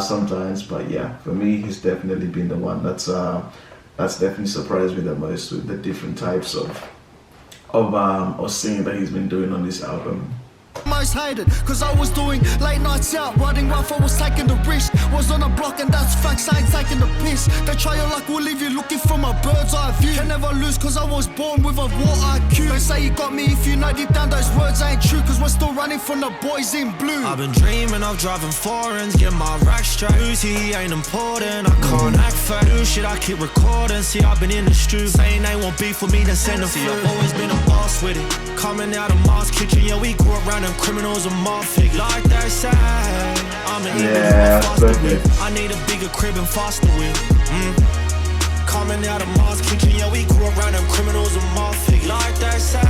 S1: sometimes. But yeah, for me, he's definitely been the one that's definitely surprised me the most with the different types of singing that he's been doing on this album.
S3: Most hated, cause I was doing late nights out, riding rough, I was taking the risk. Was on a block and that's facts, I ain't taking the piss. They try your luck, will leave you looking from a bird's eye view. Can never lose cause I was born with a war IQ. Don't say you got me if you know deep down those words ain't true, cause we're still running from the boys in blue. I've been dreaming of driving foreigns, get my rack straight. Who's he ain't important, I can't act fake. New shit I keep recording, see I've been in the street. Saying they won't be for me, then send them through. I've always been a boss with it. Coming out of Mars kitchen, yeah we grew up around them criminals and mob figures. Like they say, I'm an faster with. I need a bigger crib and faster with. Coming out of Mars kitchen, yeah we grew up around them criminals and mob figures. Like they say,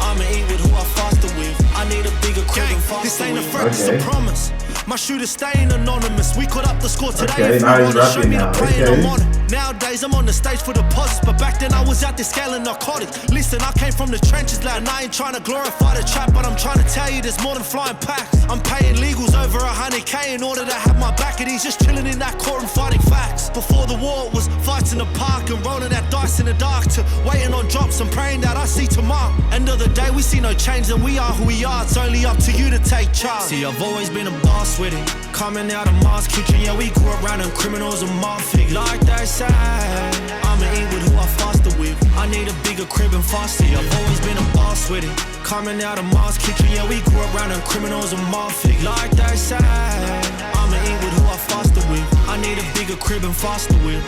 S3: I'ma eat with who I foster with. I need a bigger crib and faster with. This ain't a threat, it's a promise. My shooter staying anonymous. We caught up the score today. If you wanna show me the plane, I'm on it. Nowadays I'm on the stage for deposits, but back then I was out there scaling narcotics. Listen, I came from the trenches, lad, and I ain't trying to glorify the trap, but I'm trying to tell you there's more than flying packs. I'm paying legals over 100K in order to have my back, and he's just chilling in that court and fighting facts. Before the war it was fights in the park and rolling that dice in the dark, to waiting on drops and praying that I see tomorrow. End of the day we see no change and we are who we are. It's only up to you to take charge. See, I've always been a boss with it. Coming out of Mars kitchen, yeah we grew up around them criminals and mob figures. Like they say, I'ma eat with who I foster with. I need a bigger crib and faster. I've always been a boss with it. Coming out of Mars kitchen, yeah we grew up around them criminals and mob figures. Like they say, I'ma eat with who I foster with. I need a bigger crib and faster with.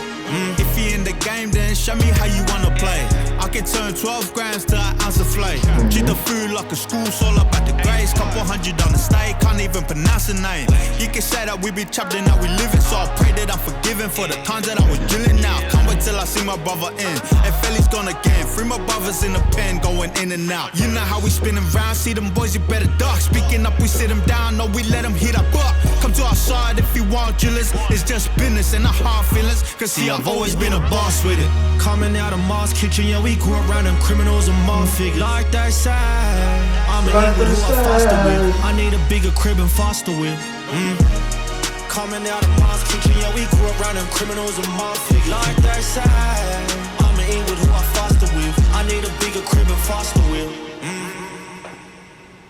S4: If you in the game, then show me how you wanna play. I can turn 12 grams to an ounce of flay. Treat the food like a school, so all about the grades. Couple hundred on the steak, can't even pronounce the name. You can say that we be trapped and now we living, so I pray that I'm forgiven for the times that I was drilling now. Can't wait till I see my brother in. And Felly's gone again. 3 my brothers in the pen, going in and out. You know how we spinning round, see them boys, you better duck. Speaking up, we sit them down, no, we let them hit up. Come to our side if you want drillers. It's just business and not hard feelings. Cause see, I've always been a boss with it.
S3: Coming out of Mars kitchen, yeah, we grew up around them criminals and mob figures. Like they say, I'm an equal who I faster with. I need a bigger crib and faster with. Coming out of Mars kitchen, yeah, we grew up around them criminals and mob figures. Like they say, I'm an equal who I faster with. I need a bigger crib and faster with.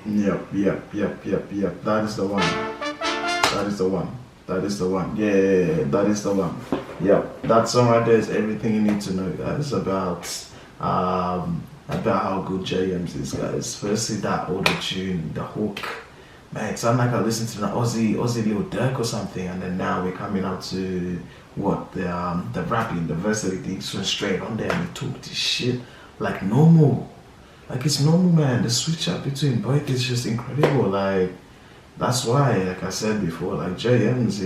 S1: Yep. That is the one. Yeah, that is the one. Yep, that song right there is everything you need to know, guys, about how good JM's is, guys. Firstly, that auto tune, the hook, man, it sounded like I listened to an Aussie Lil Durk or something, and then now we're coming out to what the rapping, the verse that he went straight on there and he talked his shit like normal. Like it's normal, man. The switch up between both is just incredible. Like that's why, like I said before, like JM's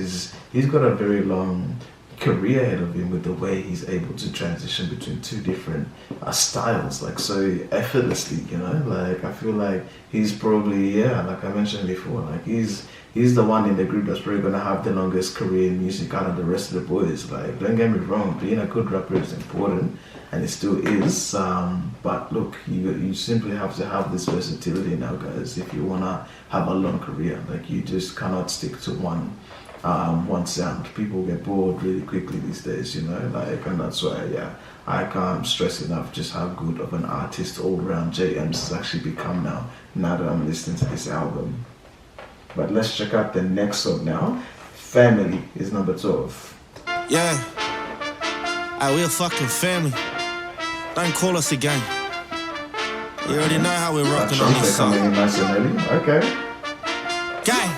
S1: he's got a very long career ahead of him with the way he's able to transition between 2 different styles, like so effortlessly, you know. Like I feel like he's probably, like I mentioned before, like he's the one in the group that's probably gonna have the longest career in music out of the rest of the boys. Like don't get me wrong, being a good rapper is important, and it still is, but look, you simply have to have this versatility now, guys, if you wanna have a long career. Like you just cannot stick to one sound. People get bored really quickly these days, you know, like, and that's why, I can't stress enough just how good of an artist all around JM's has actually become now that I'm listening to this album. But let's check out the next song now. Family is number 12.
S3: Yeah, we're a fucking family. Don't call us again. You already know how we're rocking on this song.
S1: Coming in nice and early. Okay.
S3: Gang,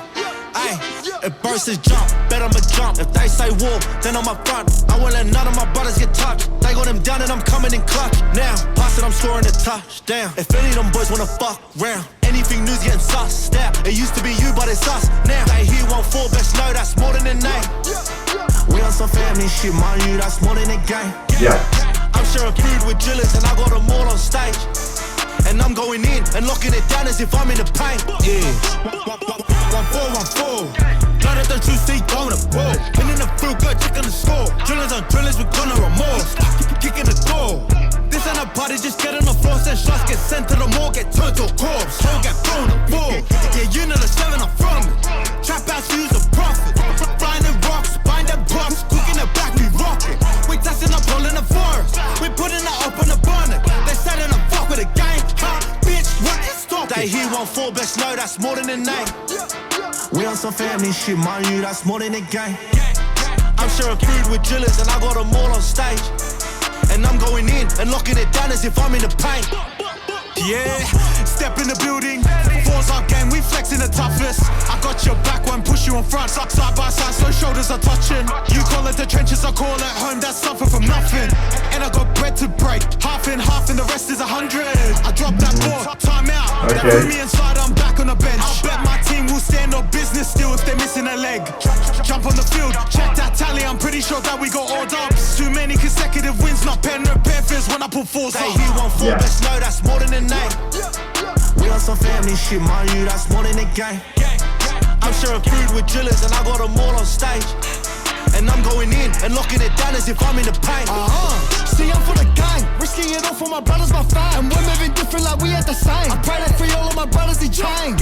S3: if verses jump, bet I'ma jump. If they say war, then I'm up front. I won't let none of my brothers get touched. They got them down and I'm coming in clutch. Now, pass it, I'm scoring a touchdown. If any of them boys wanna fuck round, anything new's getting sussed out. It used to be you, but it's us now. They hear 1-4, best know that's more than a name. We on some family shit, mind you, that's more than a game.
S1: Yeah.
S3: I'm sharing food with drillers and I got them all on stage. And I'm going in and locking it down as if I'm in the paint. Yeah. 1-4. Blood at the true seat, going to ball. Pinning the fruit, good, checking the score. Drillers on drillers, we're gonna remorse. Kicking the goal. This ain't a party, just get on the floor. Send shots, get sent to the morgue, get turned to a corpse. Whole get thrown the ball. Yeah, you know the 7, I'm from it. Trap house, use a profit. Flying in rocks, bind them props. Cooking the back, we rockin'. We testing up all in the forest. We putting it up in the bonnet. They setting up fuck with the gang. Bitch, what is talking? They hear 1-4, best know that's more than a name. We on some family shit, mind you, that's more than a game. I'm sharing food with drillers and I got them all on stage. And I'm going in and locking it down as if I'm in the paint. Yeah, step in the building. 4's our game, we flexing the toughest. I got your back one, push you in front. Side by side, so shoulders are touching. You call it the trenches, I call it home. That's something from nothing. And I got bread to break. Half in half and the rest is 100. I dropped that ball, time out.
S1: Okay.
S3: That threw me inside, I'm back on the bench. I bet my team will stand on business still if they're missing a leg. Jump on the field, check that tally. I'm pretty sure that we got all dubs. Too many consecutive wins, not pen repair fears when I put 4s up. They hear 1-4, best know that's more than a name. We on some family shit, mind you, that's more than a game. I'm sharing food with drillers and I got them all on stage. And I'm going in and locking it down as if I'm in the paint. See, I'm for the gang, risking it all for my brothers, my fam. And we're moving different like we had the same. I pray that free all of my brothers in chains.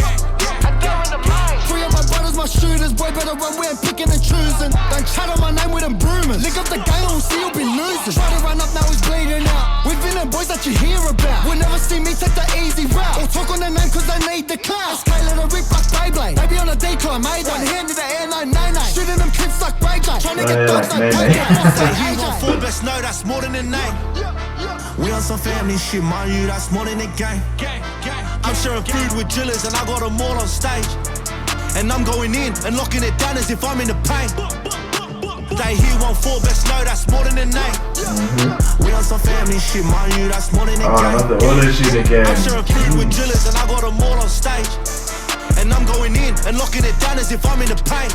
S3: Three of my brothers, my shooters. Boy, better run, we ain't picking and choosing. Don't chat on my name with them broomers. Lick up the gang, we'll see you'll be losing. Try to run up, now he's bleeding out. We've been the boys that you hear about. Will never see me take the easy route. Or talk on their name cause they need the clout. Scaling a rip like Beyblade. They be on a decline, mate. One hand in the air, no nay. Shooting them clips like Ray J. Trying to get dogs like Ray J. Best know that's more than a name. We on some family shit, mind you, that's more than a game. I'm sharing food with drillers and I got them all on stage. And I'm going in and locking it down as if I'm in the paint. They hear 1-4, best know that's more than a name. We on some family shit, mind you, that's more than a game. I'm sharing food with drillers and I got them all on stage. And I'm going in and locking it down as if I'm in the paint.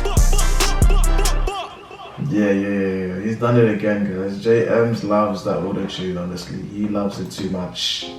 S1: Yeah. He's done it again, guys. JMs loves that auto-tune, honestly. He loves it too much.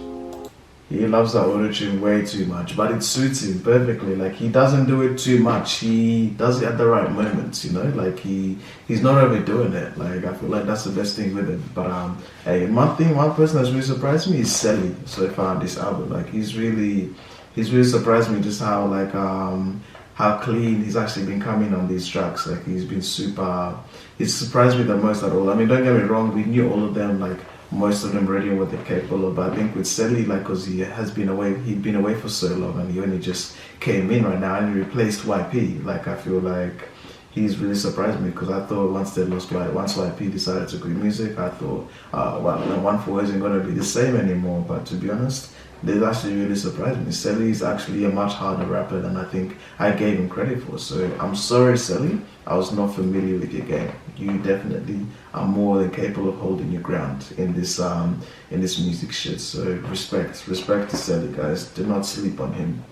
S1: He loves that auto-tune way too much, but it suits him perfectly. Like, he doesn't do it too much. He does it at the right moments, you know? Like, he's not overdoing it. Like, I feel like that's the best thing with him. But hey, one person that's really surprised me is Selly so far on this album. Like, he's really surprised me just how like how clean he's actually been coming on these tracks. Like, he's surprised me the most at all. I mean, don't get me wrong, we knew all of them, like most of them already what they're capable of, but I think with Selly, like, because he'd been away for so long and he only just came in right now and he replaced YP. Like, I feel like he's really surprised me, because I thought once YP decided to quit music, I thought, well, 1-4 isn't going to be the same anymore. But to be honest, they actually really surprised me. Selly is actually a much harder rapper than I think I gave him credit for. So I'm sorry, Selly, I was not familiar with your game. You definitely are more than capable of holding your ground in this music shit. So respect to Selly, guys. Do not sleep on him.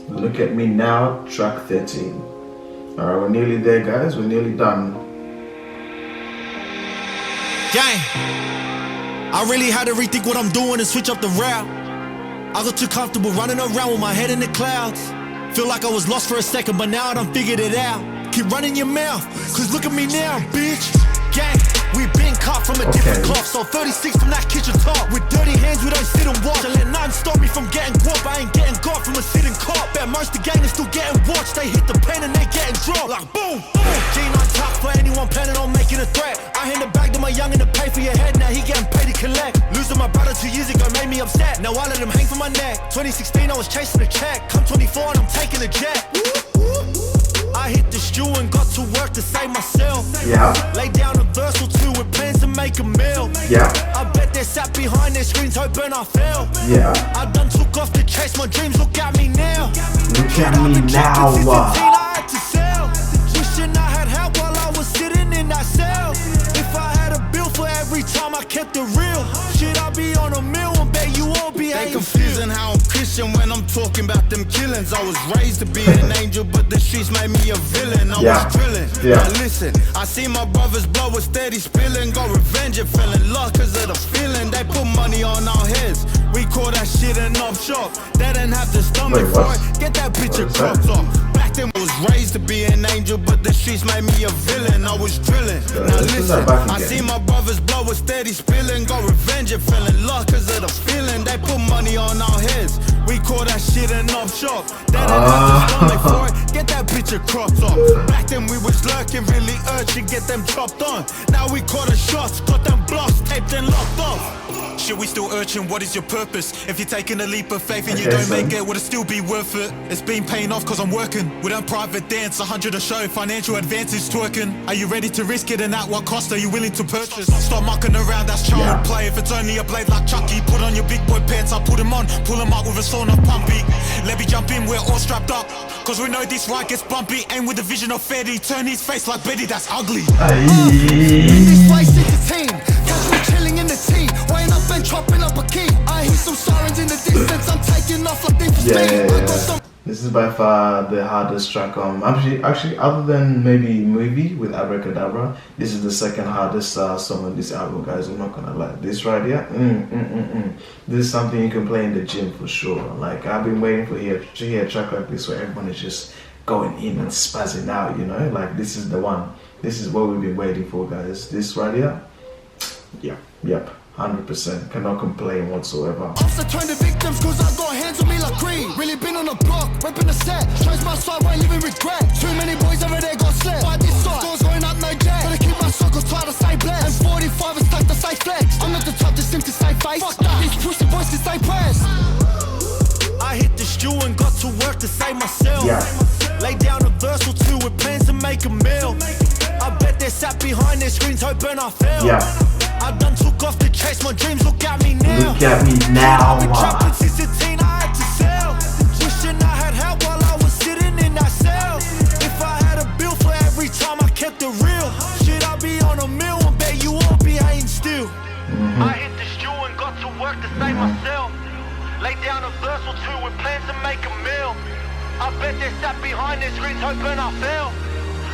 S1: Look at Me Now, track 13. Alright, we're nearly there, guys. We're nearly done.
S3: Gang, I really had to rethink what I'm doing and switch up the route. I got too comfortable running around with my head in the clouds. Feel like I was lost for a second, but now I done figured it out. Keep running your mouth, cause look at me now, bitch. Gang, we been cut from a different cloth, so 36 from that kitchen top. With dirty hands, we don't sit and watch. I let nothing stop me from getting guap. I ain't getting got from a sitting cop. Bet most the gang is still getting watched. They hit the pen and they getting dropped. Like boom, boom. G9 tough for anyone planning on making a threat. I hand it back to my youngin' to pay for your head. Now he getting paid to collect. Losing my brother 2 years ago made me upset. Now I let him hang from my neck. 2016 I was chasing a check. Come 24 and I'm taking a jet. I hit the stew and got to work to save myself.
S1: Yeah.
S3: Lay down a verse or two with plans to make a meal.
S1: Yeah.
S3: I bet they sat behind their screens hoping I fail.
S1: Yeah.
S3: I done took off to chase my dreams. Look at me now.
S1: Look at me now.
S3: I had to sell. Wishing I had help while I was sitting in that cell. If I had a bill for every time I kept it real, shit, I'd be on a mill and bet you all be
S4: They confusing how I'm Christian when I'm talking about them killings. I was raised to be an angel, but the streets made me a villain. I was drilling. Now listen, I see my brothers blow a steady spilling. Got revenge and feeling luck cause of the feeling. They put money on our heads. We call that shit an offshore. They didn't have the stomach for it. Get that picture cropped off. Back then I was raised to be an angel, but the streets made me a villain. I was drilling. Now listen, I see my brothers blow a steady spilling. Got revenge and feeling luck cause of the feeling. They put money on our heads. We call that shit an offshore. They didn't have the stomach for it. Get that picture cropped off. Back then we was lurking, really urging, get them dropped on. Now we call the shots, got them blocks taped and locked off.
S2: Shit, we still urging, what is your purpose? If you're taking a leap of faith and you don't make it, would it still be worth it? It's been paying off cause I'm working. We don't private dance, 100 a show, financial advantage twerking. Are you ready to risk it and at what cost are you willing to purchase? Stop mucking around, that's child play. If it's only a blade like Chucky, put on your big boy pants, I'll put him on. Pull him up with a sawn of pumpy. Let me jump in, we're all strapped up. Cause we know this ride gets bumpy. Aim with the vision of Fetty, turn his face like Betty, that's ugly.
S3: In this race it's a team, catch me chilling in the team. Weighing up and chopping up a key. I hear some sirens in the distance, I'm taking off like they for
S1: This is by far the hardest track on. Actually, other than maybe Movie with Abracadabra, this is the second hardest song on this album, guys. I'm not gonna lie. This right here, this is something you can play in the gym for sure. Like, I've been waiting to hear a track like this where everyone is just going in and spazzing out, you know? Like, this is the one. This is what we've been waiting for, guys. This right here, yep. 100%, cannot complain whatsoever.
S3: After turn the victims, cause I got hands on me like Creed. Really been on the block, repping the set. Chose my side, won't live in regret. Too many boys over there got slept. By this side, scores going up, no jet. Gotta keep my circles tight to say blessed. And 45 is stuck to say flex. I'm not the top to seem to say face. Fuck that, these pussy boys to say press. I hit the stew and got to work to save myself. Lay down a verse or two with plans to make a meal. I bet they sat behind their screens hoping I fail. I done took off to chase my dreams, look at me now.
S1: Look at me now.
S3: I've been trapping since 16, I had to sell. Wishing I had help while I was sitting in that cell. If I had a bill for every time I kept it real, shit, I'd be on a mill and bet you all be hating still. I hit the stew and got to work to save myself. Lay down a verse or two with plans to make a meal. I bet there's that behind this screen, hoping I fail.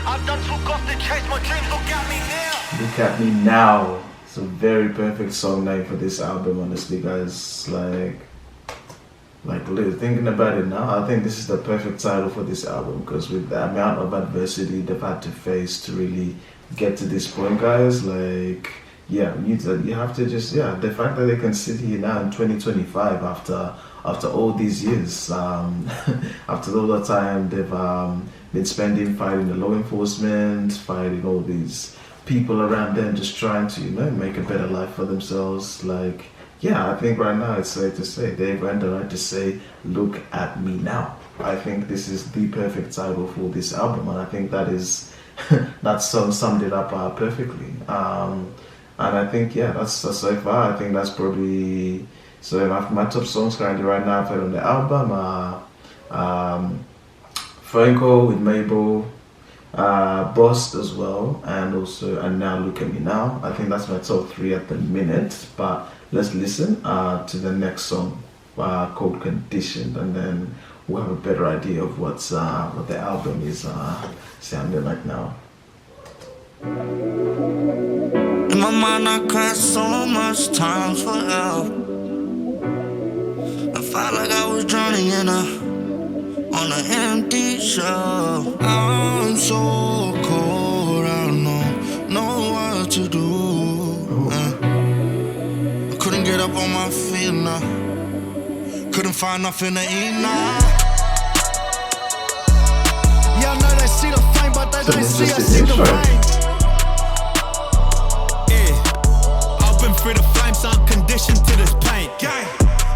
S3: I've done took off the chase, my dreams look at me now.
S1: Look at me now. It's a very perfect song name for this album, honestly, guys. Like thinking about it now, I think this is the perfect title for this album, because with the amount of adversity they've had to face to really get to this point, guys, like, yeah, you have to just, yeah, the fact that they can sit here now in 2025 after all these years, after all the time they've been spending fighting the law enforcement, fighting all these people around them, just trying to, you know, make a better life for themselves. Like, yeah, I think right now it's safe to say they've earned the right to say, look at me now. I think this is the perfect title for this album, and I think that is that song summed it up perfectly. And I think, yeah, that's so far. I think that's probably, so my top songs currently right now I've heard on the album are Phone Call with Mabel, Boss as well, and now Look at Me Now. I think that's my top 3 at the minute, but let's listen to the next song called Conditioned, and then we'll have a better idea of what the album is sounding like now.
S10: In my mind I cried so much times for help. I felt like I was drowning on an empty shell. I'm so cold, I don't know what to do. I couldn't get up on my feet now. Couldn't find nothing to eat now.
S3: Yeah, I know they see the fame, but they don't see us in the rain.
S2: Through the flames, I'm conditioned to this pain.
S3: Gang,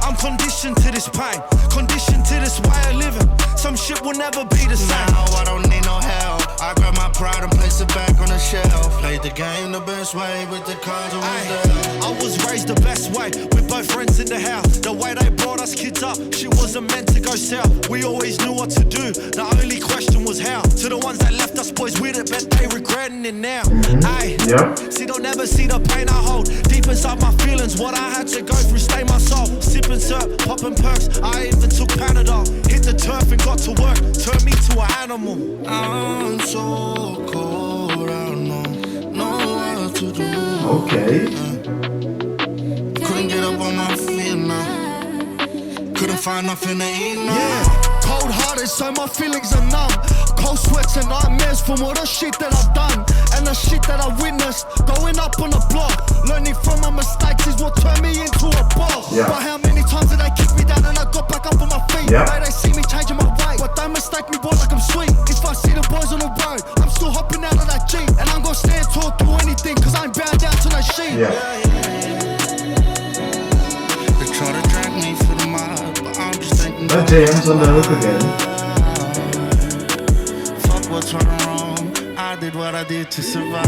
S3: I'm conditioned to this pain, conditioned to this way of living. Some shit will never be the same.
S10: Now I don't need no help. I grab my pride and place it back on the shelf. Played the game the best way with the cards on the
S3: I was raised the best way, with both friends in the house. The way they brought us kids up, shit wasn't meant to go south. We always knew what to do, the only question was how. To the ones that left us boys with it, bet they regretting it now. See, they'll never see the pain I hold deep inside my feelings. What I had to go through, stay my soul. Sipping syrup, popping perks, I even took Panadol. Hit the turf and got to work, turned me to an animal.
S10: I'm so cold, I don't know what to do.
S1: Okay.
S10: Couldn't get up on my feet now. Couldn't find nothing to eat now.
S3: Yeah, cold hearted, so my feelings are numb. Cold sweats and nightmares from all the shit that I've done and the shit that I witnessed. Going up on the block, learning from my mistakes is what turned me into a boss. But how many times did they kick me down and I got back up on my feet? They see me changing my way, but they mistake me boy like I'm sweet. If I see the boys on the road, I'm still hopping out of that Jeep, and I'm gonna stand tall through anything, cause I ain't bound down to no sheep.
S10: They try to drag me through the mud, but I'm just thinking
S1: That James on the hook again.
S10: Fuck what's right or wrong, I did what I did to survive.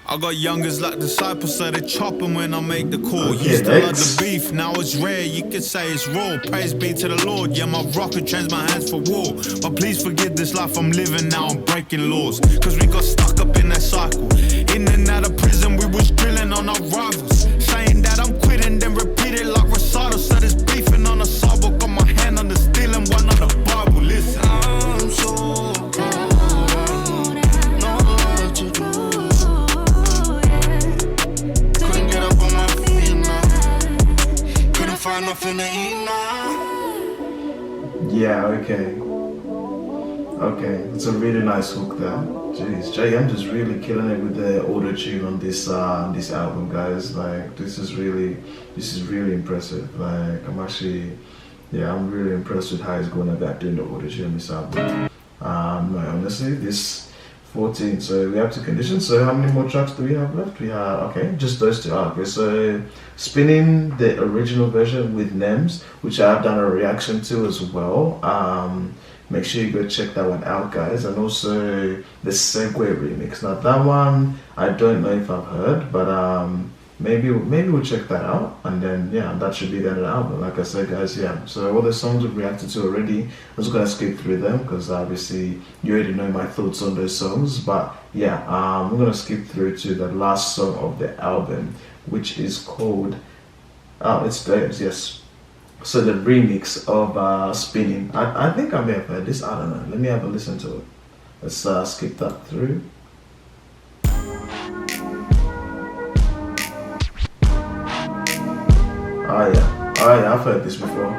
S2: I got youngers like disciples, so they chop 'em when I make the call.
S1: Okay,
S2: Used to love the beef, now it's rare, you could say it's raw. Praise be to the Lord, yeah, my rocket trains my hands for war. But please forgive this life I'm living now, I'm breaking laws. Cause we got stuck up in that cycle. In and out of prison, we was drilling on our rivals. Saying that I'm quitting, then repeat it like recital. So there's beefing on the sidewalk, got my hand on the steel and one on the Bible. Listen,
S10: I'm so cold, I don't know what to do. Find nothing to eat now.
S1: Yeah, okay. Okay, it's a really nice hook there. Jeez, JM just really killing it with the auto tune on this album, guys. Like, this is really impressive. Like, I'm really impressed with how he's going about doing the auto tune on this album. No, honestly, this 14, so we have 2 conditions. So how many more tracks do we have left? We have, okay, just those 2. Okay, so spinning the original version with Nems, which I've done a reaction to as well. Make sure you go check that one out, guys. And also the Segue remix. Now that one, I don't know if I've heard, but maybe we'll check that out, and then yeah, that should be the end of the album. Like I said, guys, yeah, so all the songs we've reacted to already, I'm just gonna skip through them because obviously you already know my thoughts on those songs. But yeah, we're gonna skip through to the last song of the album, which is called Oh, it's theirs, yes. So the remix of Spinning. I think I may have heard this. I don't know. Let me have a listen to it. Let's skip that through. Oh yeah, I've heard this before.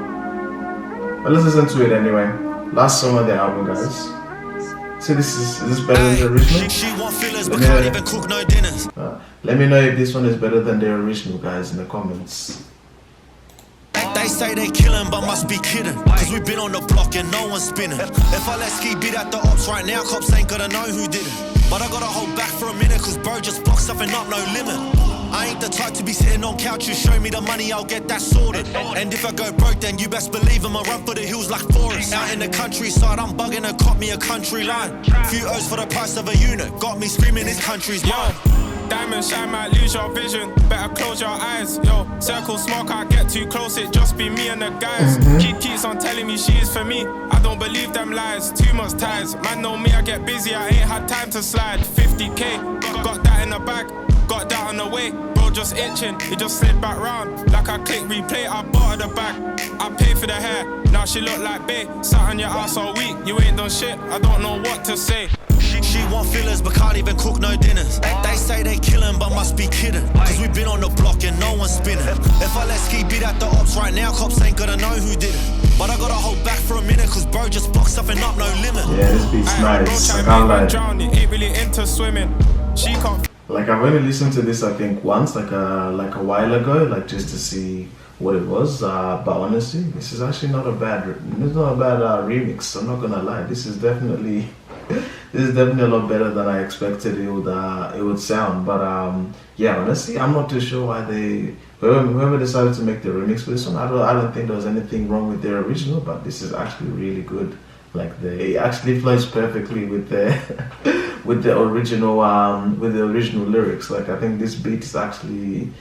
S1: But let's listen to it anyway. Last song of the album, guys. See, is this better than the original?
S3: She want fillers, but can't even cook no dinners.
S1: Let me know if this one is better than the original, guys, in the comments.
S3: They say they killin', but must be kidding. Cause we been on the block and no one's spinning. If I let Ski beat at the ops right now, cops ain't gonna know who did it. But I gotta hold back for a minute, cause bro just blocked something up, no limit. I ain't the type to be sitting on couches, show me the money, I'll get that sorted. And if I go broke, then you best believe I'ma run for the hills like Forrest. Out in the countryside, I'm bugging and caught me a country line. Few O's for the price of a unit, got me screaming this country's mine.
S11: Diamond shine might lose your vision, better close your eyes. Yo, circle smoke, I get too close, it just be me and the guys. Keeps on telling me she is for me, I don't believe them lies. Too much ties, man know me, I get busy, I ain't had time to slide. 50k, got that in the bag, got that on the way. Bro just itching, he just slid back round. Like I click replay, I bought her the bag. I pay for the hair, now she look like bae. Sat on your ass all week, you ain't done shit, I don't know what to say.
S3: She want fillers, but can't even cook no dinners. They say they killin', but must be kidding. Cause we been on the block and no one's spinning. If I let Ski beat at the ops right now, cops ain't gonna know who did it. But I gotta hold back for a minute, cause bro just blocked something up, no limit.
S1: Yeah, this beat's nice. I can't lie.
S11: Drown, ain't really into swimming. She can't.
S1: Like I've only listened to this I think once, like a while ago, like just to see what it was. But honestly, this is actually not a bad remix. I'm not gonna lie. This is definitely a lot better than I expected it would sound. But yeah, honestly, I'm not too sure why whoever decided to make the remix for this one. I don't think there was anything wrong with their original, but this is actually really good. Like it actually flows perfectly with the with the original lyrics. Like I think this beat is actually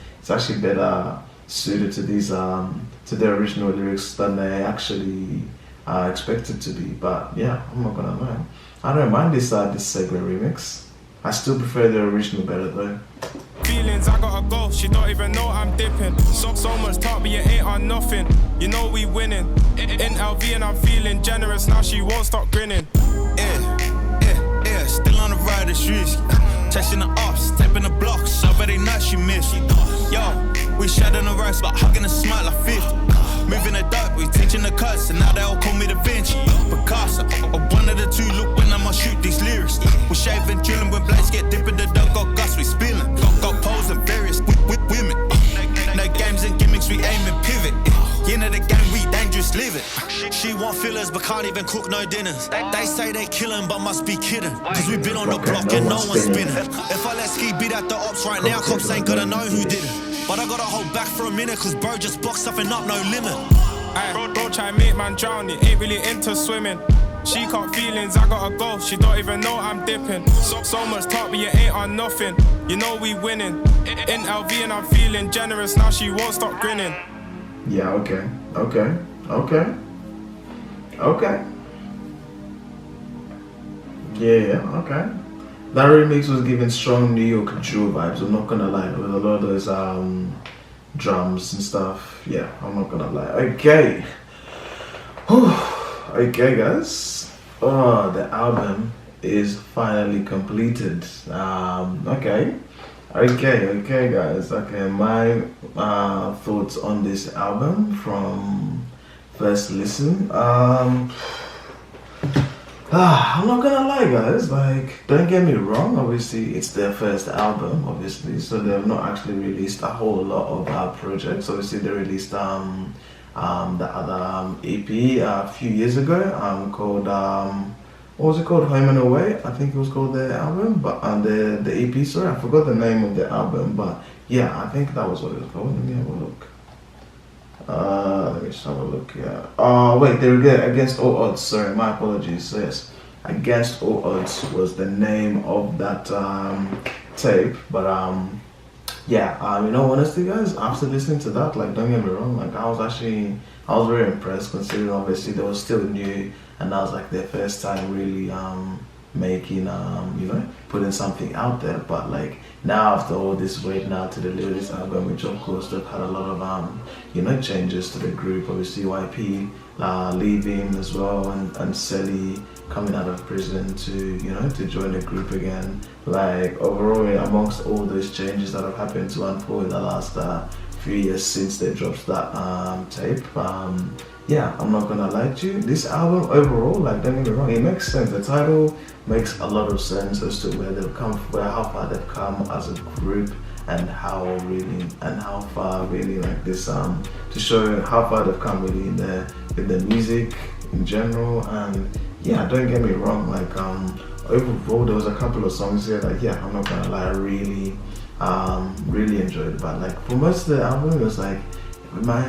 S1: better suited to these to the original lyrics than they actually expected to be. But yeah, I'm not gonna lie, I don't mind this Segway remix. I still prefer the original better though.
S11: Feelings, I gotta go, she don't even know I'm dipping. So much talk, but you ain't on nothing. You know we winning. In LV and I'm feeling generous, now she won't stop grinning.
S7: Yeah, still on the ride, it's risky. Chasing the ops, tapping the blocks, so very nice she missed. Yo, we shedding the rest, but hugging a smile like 50. Moving the dark, we teaching the cuts, and now they all call me Da Vinci. Picasso, or one of the two, look when I'ma shoot these lyrics. We shaving, drilling, when blades get dipping, the dog got guts, we spilling. Got poles and various women. No games and gimmicks, we aim and pivot. You know the game, we dangerous living.
S3: She want fillers, but can't even cook no dinners. They say they killin', but must be kidding. Cause we been on the block and no one's spinning. If I let Ski beat at the ops right now, cops ain't gonna know who did it. But I gotta hold back for a minute, cause bro just blocked something up, no limit.
S11: Bro try make man drown, he ain't really into swimming. She caught feelings, I gotta go, she don't even know I'm dipping. So much talk, but you ain't on nothing. You know we winning. In LV and I'm feeling generous, now she won't stop grinning.
S1: Yeah, okay. Yeah, okay. That remix was giving strong New York drill vibes, I'm not gonna lie, with a lot of those drums and stuff. Yeah, I'm not gonna lie. Okay. Whew. Okay, guys. Oh, the album is finally completed. Okay, guys. Okay, my thoughts on this album from first listen. I'm not gonna lie, guys, like, don't get me wrong, obviously it's their first album, obviously, so they have not actually released a whole lot of projects. Obviously they released the other EP a few years ago, called what was it called, Home and Away, I think it was called the album, but the EP, sorry, I forgot the name of the album, but yeah, I think that was what it was called. Let me have a look. Let me just have a look here. Oh wait, there we go. Against All Odds. Sorry, my apologies. So yes, Against All Odds was the name of that tape. But yeah, you know, honestly, guys, after listening to that, like, don't get me wrong, like, I was very impressed, considering obviously they were still new, and that was like their first time really making putting something out there. But like now, after all this wait now to deliver this album, which of course they've had a lot of changes to the group. Obviously YP leaving as well, and Selly coming out of prison to join the group again. Like overall, amongst all those changes that have happened to ONEFOUR in the last few years since they dropped that tape, I'm not gonna lie to you, this album overall, like, don't get me wrong, it makes sense. The title makes a lot of sense as to where they've come, how far they've come as a group, and how far really like this to show how far they've come really in the music in general. And don't get me wrong, like overall there was a couple of songs here that I'm not gonna lie, I really enjoyed. But like for most of the album, it was like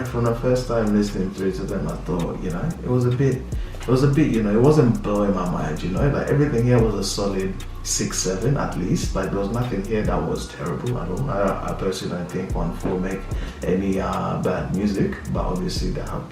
S1: from the first time listening to them, I thought it was a bit it wasn't blowing my mind, like everything here was a solid 6-7 at least. Like there was nothing here that was terrible at all. I personally don't think ONEFOUR make any bad music, but obviously they have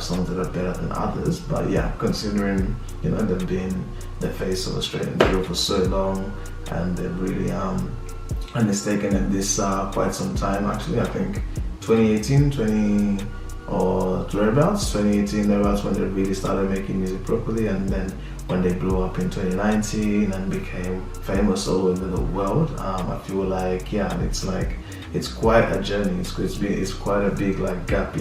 S1: songs that are better than others. But considering they've been the face of Australian drill for so long, and they've really and it's taken them this quite some time. Actually, I think 2018 or thereabouts when they really started making music properly, and then when they blew up in 2019 and became famous all over the world. I feel like it's quite a journey. It's quite a big like gap,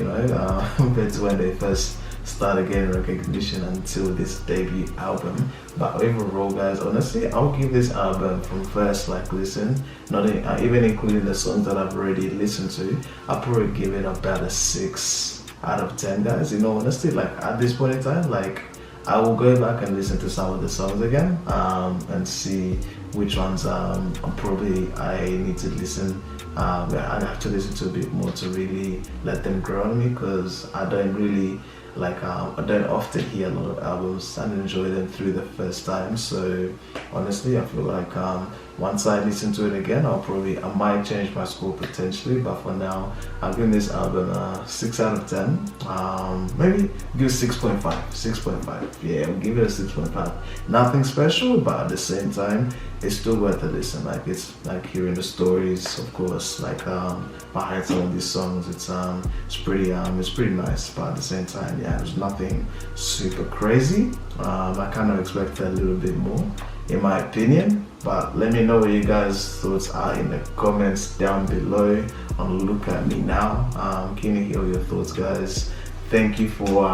S1: compared to when they first started getting recognition until this debut album. But overall, guys, honestly, I'll give this album from first listen, not even including the songs that I've already listened to, I'll probably give it about a 6 out of 10, guys. Honestly, like at this point in time, like I will go back and listen to some of the songs again and see which ones I need to listen. I have to listen to a bit more to really let them grow on me, because I don't really I don't often hear a lot of albums and enjoy them through the first time. So honestly, I feel like once I listen to it again, I might change my score potentially. But for now, I'll give this album a 6 out of 10. Maybe give it 6.5. 6.5. Yeah, I'll give it a 6.5. Nothing special, but at the same time, it's still worth a listen. Like it's like hearing the stories, of course, like behind some of these songs. It's pretty nice, but at the same time, there's nothing super crazy. I kind of expected a little bit more, in my opinion. But let me know what you guys' thoughts are in the comments down below on Look At Me Now. Can you hear your thoughts, guys? Thank you for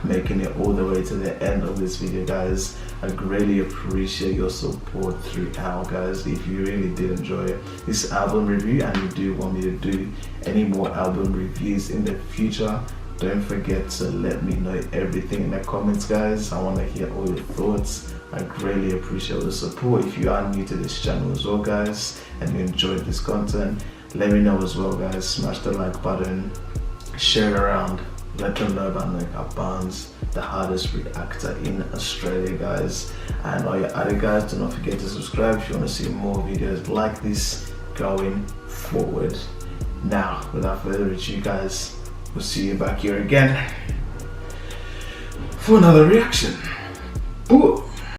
S1: making it all the way to the end of this video, guys. I greatly appreciate your support throughout, guys. If you really did enjoy this album review and you do want me to do any more album reviews in the future, don't forget to let me know everything in the comments, guys. I want to hear all your thoughts. I greatly appreciate the support. If you are new to this channel as well, guys, and you enjoyed this content, let me know as well, guys. Smash the like button, share it around, let them know about Makeup Barnes, the hardest reactor in Australia, guys. And all your other guys, do not forget to subscribe if you want to see more videos like this going forward. Now, without further ado, guys, we'll see you back here again for another reaction. Ooh.